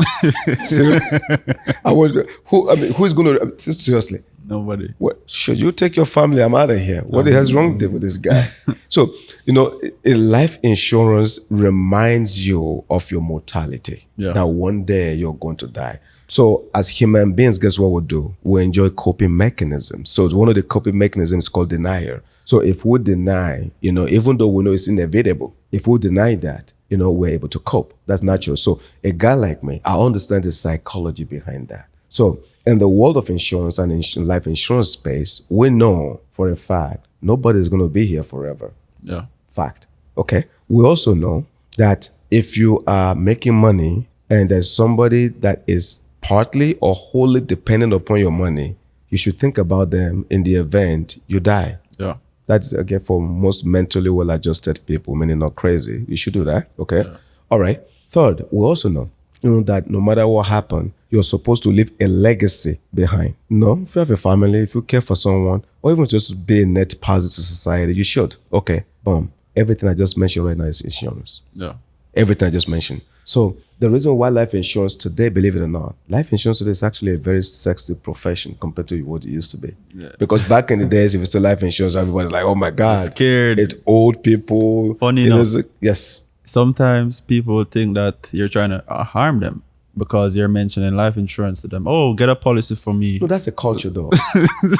Who's going to, seriously? Nobody. What, should you take your family? I'm out of here. What the hell's wrong with this guy? So, a life insurance reminds you of your mortality. Yeah. That one day you're going to die. So as human beings, guess what we do? We enjoy coping mechanisms. So one of the coping mechanisms is called denial. So if we deny, even though we know it's inevitable, if we deny that, we're able to cope. That's natural. So a guy like me, I understand the psychology behind that. So in the world of insurance and life insurance space, we know for a fact, nobody's going to be here forever. Yeah. Fact. Okay. We also know that if you are making money and there's somebody that is partly or wholly dependent upon your money, you should think about them in the event you die. Yeah. That's, again, for most mentally well-adjusted people, meaning not crazy. You should do that, okay? Yeah. All right. Third, we also know, that no matter what happened, you're supposed to leave a legacy behind. If you have a family, if you care for someone, or even just be a net positive to society, you should. Okay, boom. Everything I just mentioned right now is insurance. Yeah. Everything I just mentioned. So the reason why life insurance today, believe it or not, life insurance today is actually a very sexy profession compared to what it used to be. Yeah. Because back in the days, if it's a life insurance, everybody's like, oh my God. You're scared. It's old people. Funny enough. Yes. Sometimes people think that you're trying to harm them because you're mentioning life insurance to them. Oh, get a policy for me. No, that's a culture though.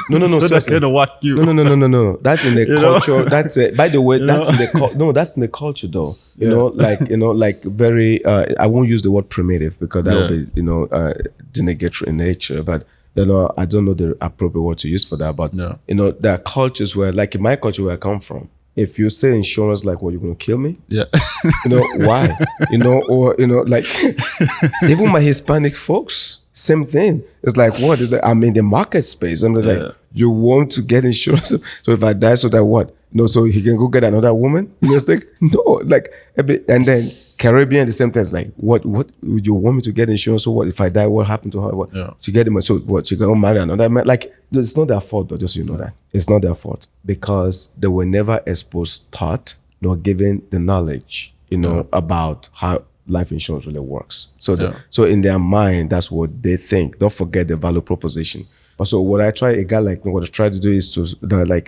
No. So that's gonna whack you. No. That's in the culture. That's by the way, that's in the that's in the culture though. You know, like very. I won't use the word primitive because that would be denegatory in nature. But I don't know the appropriate word to use for that. But there are cultures where, like in my culture where I come from, if you say insurance, like, well, you're going to kill me? Yeah. Why? Or, like, even my Hispanic folks, same thing. It's like, what? I'm in the market space. I'm just like, you want to get insurance? So if I die, so that what? So he can go get another woman? It's like, no, like, and then Caribbean, the same thing. It's like, what you want me to get insurance? So what? If I die, what happened to her? What? Yeah. She get him. So what? She can go marry another man? Like, it's not their fault, though, just so you know that. It's not their fault because they were never exposed, taught, nor given the knowledge, about how life insurance really works. So, so in their mind, that's what they think. Don't forget the value proposition. But so what I try, a guy like me, what I try to do is to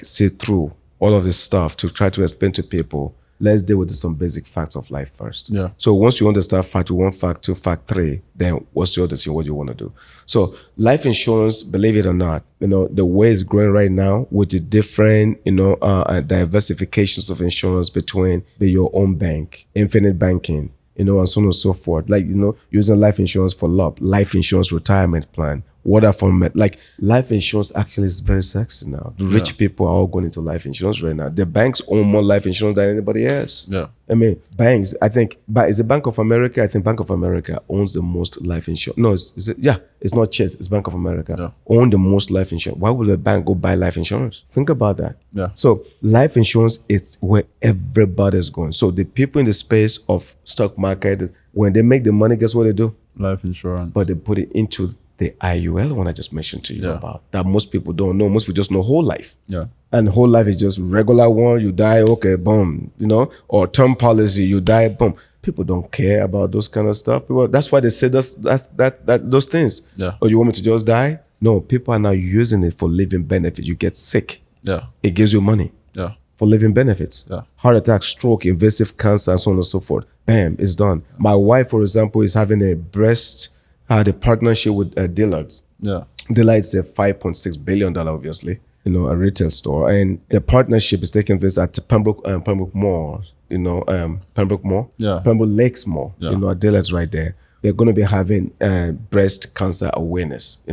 see through all of this stuff to try to explain to people. Let's deal with some basic facts of life first. Yeah. So once you understand fact 1, fact 2, fact 3, then what's your decision, what you want to do? So life insurance, believe it or not, the way it's growing right now with the different, diversifications of insurance between your own bank, infinite banking, and so on and so forth. Like, using life insurance for love, life insurance retirement plan, water format. Like, life insurance actually is very sexy now. The rich people are all going into life insurance right now. The banks own more life insurance than anybody else. Yeah. I mean, banks, I think, is it Bank of America? I think Bank of America owns the most life insurance. No, is it? Yeah, it's not Chase, it's Bank of America. Own the most life insurance. Why would a bank go buy life insurance? Think about that. Yeah. So life insurance is where everybody's going. So the people in the space of stock market, when they make the money, guess what they do? Life insurance. But they put it into the IUL one I just mentioned to you about, that most people don't know. Most people just know whole life. Yeah. And whole life is just regular one, you die, okay, boom, or term policy, you die, boom. People don't care about those kind of stuff. That's why they say those things. Yeah. Or you want me to just die? No, people are now using it for living benefit. You get sick. Yeah. It gives you money. Yeah. For living benefits. Yeah. Heart attack, stroke, invasive cancer, and so on and so forth. Bam, it's done. Yeah. My wife, for example, is having a the partnership with Dillard's. Yeah. Dillard's is a $5.6 billion, obviously, a retail store. And the partnership is taking place at Pembroke Mall, Pembroke Mall, Pembroke Lakes Mall, at Dillard's right there. They're going to be having breast cancer awareness,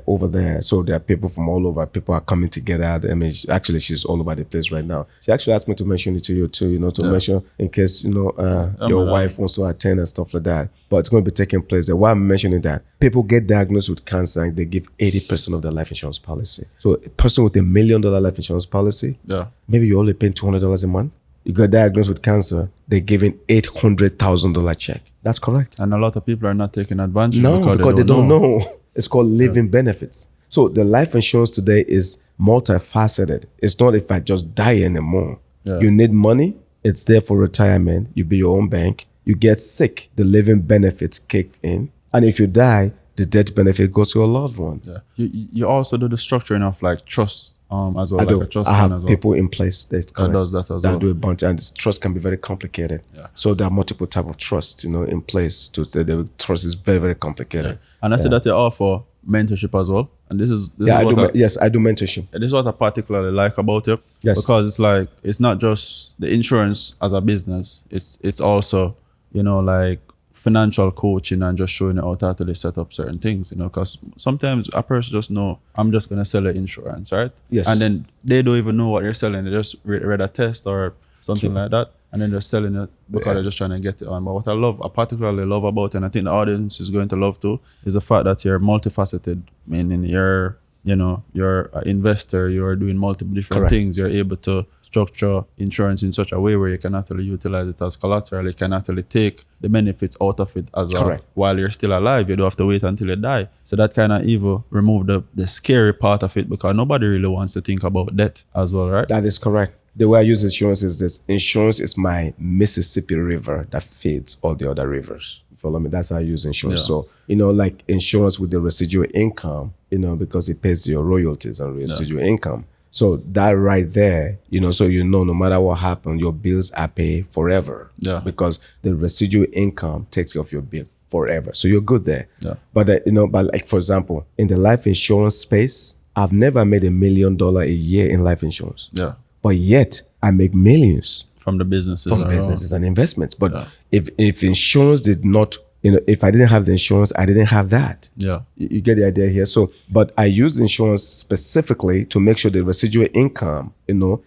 over there. So there are people from all over. People are coming together. I mean, she's all over the place right now. She actually asked me to mention it to you too, to mention in case, your wife wants to attend and stuff like that. But it's going to be taking place there. Why I'm mentioning that, people get diagnosed with cancer and they give 80% of their life insurance policy. So a person with $1 million life insurance policy, maybe you're only paying $200 a month. You got diagnosed with cancer, they're giving $800,000 check. That's correct. And a lot of people are not taking advantage because they don't know. It's called living benefits. So the life insurance today is multifaceted. It's not if I just die anymore. Yeah. You need money. It's there for retirement. You be your own bank. You get sick. The living benefits kick in. And if you die, the death benefit goes to your loved one. Yeah. You also do the structuring of like trust as well. I like do. A trust I have as well. people in place that does that as well. Do a bunch, and this trust can be very complicated. Yeah. So there are multiple type of trusts, in place. The trust is very, very complicated. Yeah. And I said that they offer mentorship as well. And this is I do mentorship. This is what I particularly like about it. Yes. Because it's like, it's not just the insurance as a business. It's also, like financial coaching and just showing you how to actually set up certain things, because sometimes a person just know, I'm just going to sell an insurance, right? Yes. And then they don't even know what they're selling. They just read a test or something like that. And then they're selling it because they're just trying to get it on. But what I particularly love about it, and I think the audience is going to love too, is the fact that you're multifaceted. Meaning you're an investor, you're doing multiple different things. You're able to structure insurance in such a way where you can actually utilize it as collateral. You can actually take the benefits out of it as well. While you're still alive. You don't have to wait until you die. So that kind of even remove the scary part of it, because nobody really wants to think about death as well, right? That is correct. The way I use insurance is this. Insurance is my Mississippi River that feeds all the other rivers. You follow me? That's how I use insurance. Yeah. So, like insurance with the residual income, because it pays your royalties and residual income. So that right there, so no matter what happens, your bills are paid forever. Yeah. Because the residual income takes care of your bill forever. So you're good there. Yeah. But, but like, for example, in the life insurance space, I've never made $1 million a year in life insurance. Yeah. But yet I make millions from the businesses. From businesses and investments. But if insurance did not, if I didn't have the insurance, I didn't have that. Yeah. You get the idea here. So, but I use insurance specifically to make sure the residual income,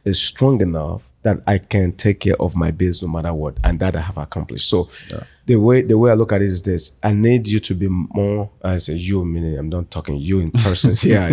is strong enough that I can take care of my bills no matter what, and that I have accomplished. So the way I look at it is this: I need you to be more. I say you, meaning I'm not talking you in person. Yeah,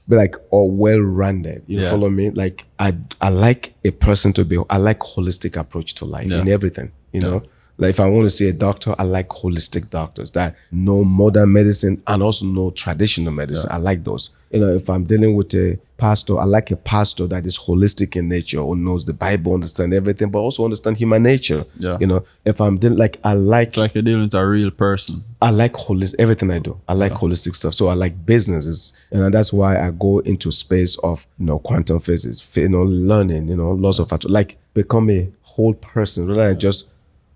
be like all well-rounded. You follow me? Like I like a person to be. I like holistic approach to life in everything. You know. Like if I want to see a doctor, I like holistic doctors that know modern medicine and also know traditional medicine. I like those. You know, if I'm dealing with a pastor, I like a pastor that is holistic in nature, who knows the Bible, understand everything, but also understand human nature. Yeah. You know, if I'm dealing it's like you're dealing with a real person. I like everything I do. I like holistic stuff. So I like businesses. And that's why I go into space of, quantum physics, learning, lots of like become a whole person rather than just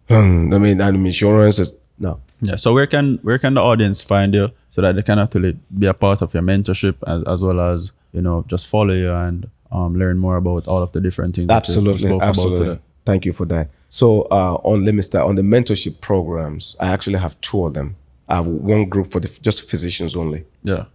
I'm insurance. No. Yeah. So where can the audience find you so that they can actually be a part of your mentorship as well as just follow you and learn more about all of the different things. Absolutely. Thank you for that. So let me start on the mentorship programs. I actually have 2 of them. I have one group for just physicians only. Yeah.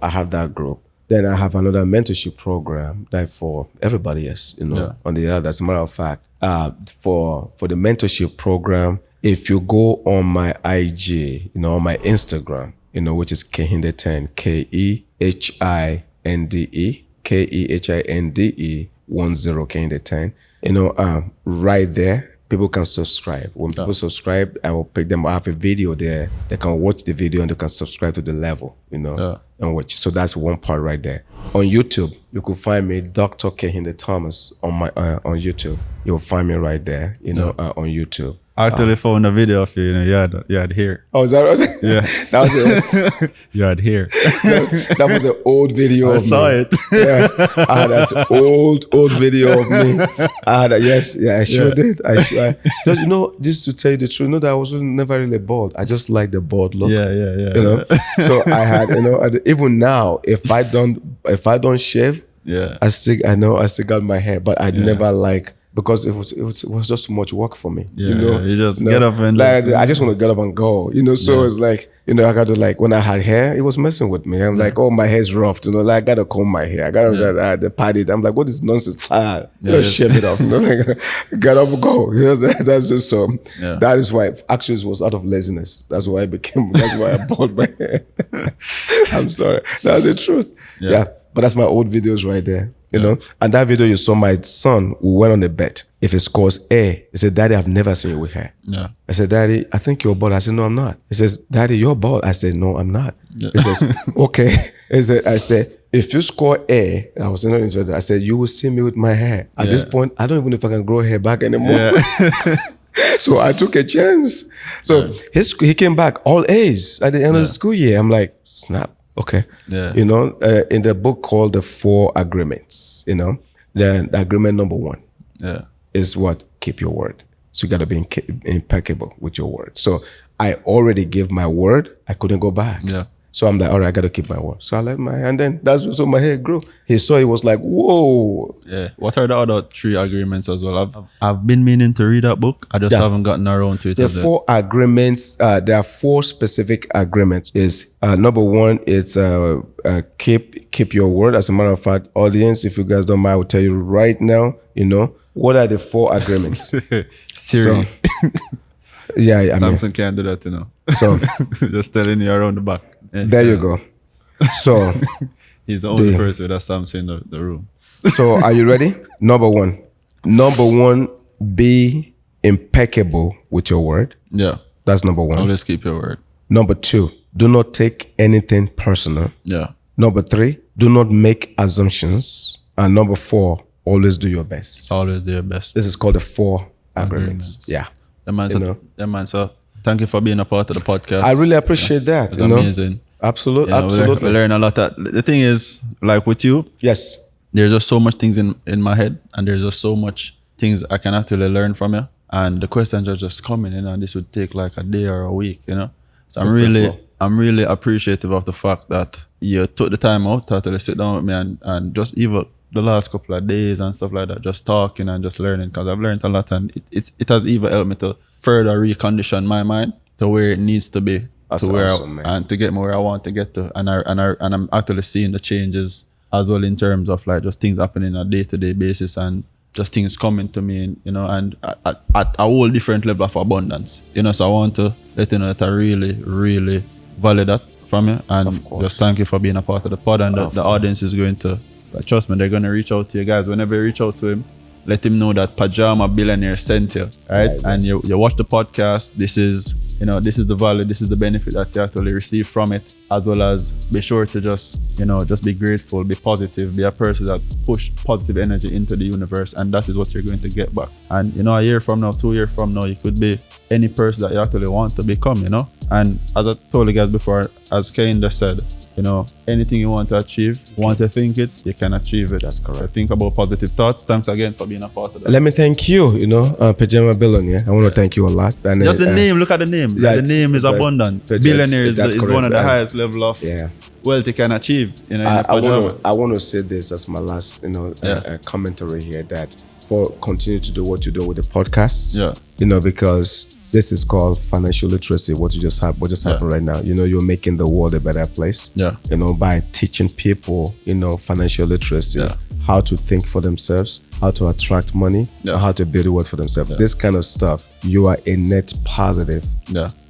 I have that group. Then I have another mentorship program that for everybody else, on the other. As a matter of fact, for the mentorship program, if you go on my IG, on my Instagram, which is Kehinde 10, Kehinde, Kehinde 10, Kehinde 10, right there, people can subscribe. When people subscribe, I will pick them. I have a video there. They can watch the video and they can subscribe to the level, and watch. So that's one part right there. On YouTube, you could find me, Dr. Kehinde Thomas, on my on YouTube. You'll find me right there, on YouTube. I actually found a video of you, you had hair. Oh, is that right? Yes. That was it. You had hair. That was an old video of me. I saw it. Yeah. I had that old video of me. I sure did. Just to tell you the truth, that I was never really bald. I just like the bald look. Yeah. So I had, even now, if I don't shave, I still got my hair, but I never because it was just too much work for me. You just get up and I just want to get up and go. So it's like, I got to when I had hair, it was messing with me. I'm like, oh, my hair's rough. I gotta comb my hair. I gotta pat it. I'm like, what is nonsense? Shave it off. Get up and go. That's just so. Yeah. That is why actually it was out of laziness. That's why I bought my hair. I'm sorry. That's the truth. Yeah. But that's my old videos right there. And that video you saw, my son, we went on a bet. If it scores A, he said, Daddy, I've never seen you with hair. Yeah. I said, Daddy, I think you're bald. I said, no, I'm not. He says, Daddy, you're bald. I said, no, I'm not. Yeah. He says, okay. I said, if you score A, I said, you will see me with my hair. At this point, I don't even know if I can grow hair back anymore. Yeah. So I took a chance. So he came back all A's at the end of the school year. I'm like, snap. Okay. Yeah. In the book called The 4 Agreements, the agreement number 1 is what? Keep your word. So you got to be impeccable with your word. So I already gave my word. I couldn't go back. Yeah. So I'm like, all right, I got to keep my word. So I let and then so my hair grew. He saw it, was like, whoa. Yeah. What are the other 3 agreements as well? I've been meaning to read that book. I just haven't gotten around to it. The 4 agreements, there are 4 specific agreements. Is number 1, it's keep your word. As a matter of fact, audience, if you guys don't mind, I will tell you right now, what are the 4 agreements? Siri. Yeah, Samson can't do that, So just telling you around the back. There you go. So he's the only person that's Samson in the room. So are you ready? Number 1, be impeccable with your word. Yeah. That's number 1. Always keep your word. Number 2, do not take anything personal. Yeah. Number 3, do not make assumptions. And number 4, always do your best. Always do your best. This is called the 4 agreements. Yeah. So thank you for being a part of the podcast. I really appreciate that. It's amazing. Absolutely. Absolutely. We learn a lot. The thing is, like with you, yes, there's just so much things in my head, and there's just so much things I can actually learn from you. And the questions are just coming, and this would take like a day or a week, So I'm really appreciative of the fact that you took the time out to actually sit down with me and just even the last couple of days and stuff like that, just talking and just learning, because I've learned a lot, and it has even helped me to further recondition my mind to where it needs to be. That's awesome, man. And to get me where I want to get to. And I'm actually seeing the changes as well in terms of like just things happening on a day-to-day basis, and just things coming to me, you know, and at a whole different level of abundance, you know. So I want to let you know that I really, really value that from you, and just thank you for being a part of the pod. And the audience is going to, trust me, they're going to reach out to you guys. Whenever you reach out to him, let him know that Pajama Billionaire sent you, right? And you watch the podcast. This is, you know, this is the value, this is the benefit that you actually receive from it, as well as be sure to just, you know, just be grateful, be positive, be a person that push positive energy into the universe, and that is what you're going to get back. And, you know, a year from now, 2 years from now, you could be any person that you actually want to become, you know. And as I told you guys before, as Kehinde said, you know, anything you want to achieve, want to think it, you can achieve it. That's correct. So think about positive thoughts. Thanks again for being a part of that. Let me thank you, you know, Pajama Billionaire. I want to thank you a lot. And just the name, look at the name. Yeah, the name is abundant. Billionaire is one of the highest level of wealth you can achieve. You know, I want to say this as my last, you know, commentary here, that for continue to do what you do with the podcast. Yeah. You know, because this is called financial literacy. What just happened right now. You know, you're making the world a better place. Yeah. You know, by teaching people, you know, financial literacy, how to think for themselves, how to attract money, how to build wealth for themselves. Yeah. This kind of stuff, you are a net positive,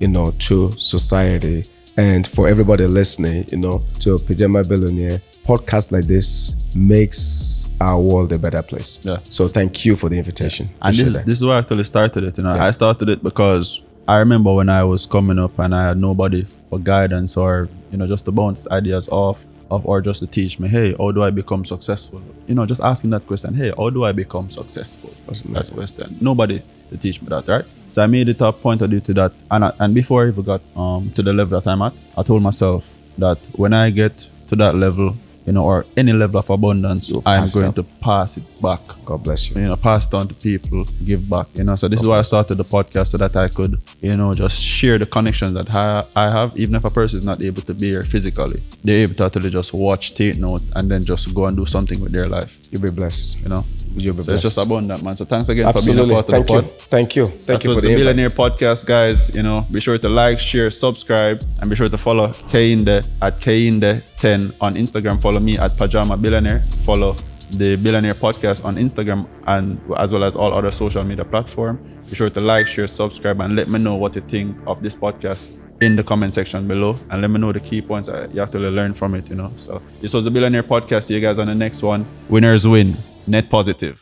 you know, to society. And for everybody listening, you know, to Pajama Billionaire, podcast like this makes our world a better place. Yeah. So thank you for the invitation. And this is why I actually started it. You know, I started it because I remember when I was coming up and I had nobody for guidance or, you know, just to bounce ideas off or just to teach me, hey, how do I become successful? You know, just asking that question, hey, how do I become successful? That's the question. Nobody to teach me that, right? So I made it a point of duty that, and before I even got to the level that I'm at, I told myself that when I get to that level, you know, or any level of abundance, I'm going to pass it back. God bless you. You know, pass it on to people, give back, you know. So this is why I started the podcast, so that I could, you know, just share the connections that I have, even if a person is not able to be here physically. They're able to actually just watch, take notes, and then just go and do something with their life. You'll be blessed. You know? You'll be so blessed. It's just abundant, man. So thanks again for being a part of the pod. Thank you. Thank you for the Billionaire Podcast, guys. You know, be sure to like, share, subscribe, and be sure to follow Kehinde at Kehinde10 on Instagram. Follow me at Pajama Billionaire. Follow the Billionaire Podcast on Instagram, and as well as all other social media platforms. Be sure to like, share, subscribe, and let me know what you think of this podcast in the comment section below, and let me know the key points that you have to learn from it, you know. So this was the Billionaire Podcast. See you guys on the next one. Winners win. Net positive.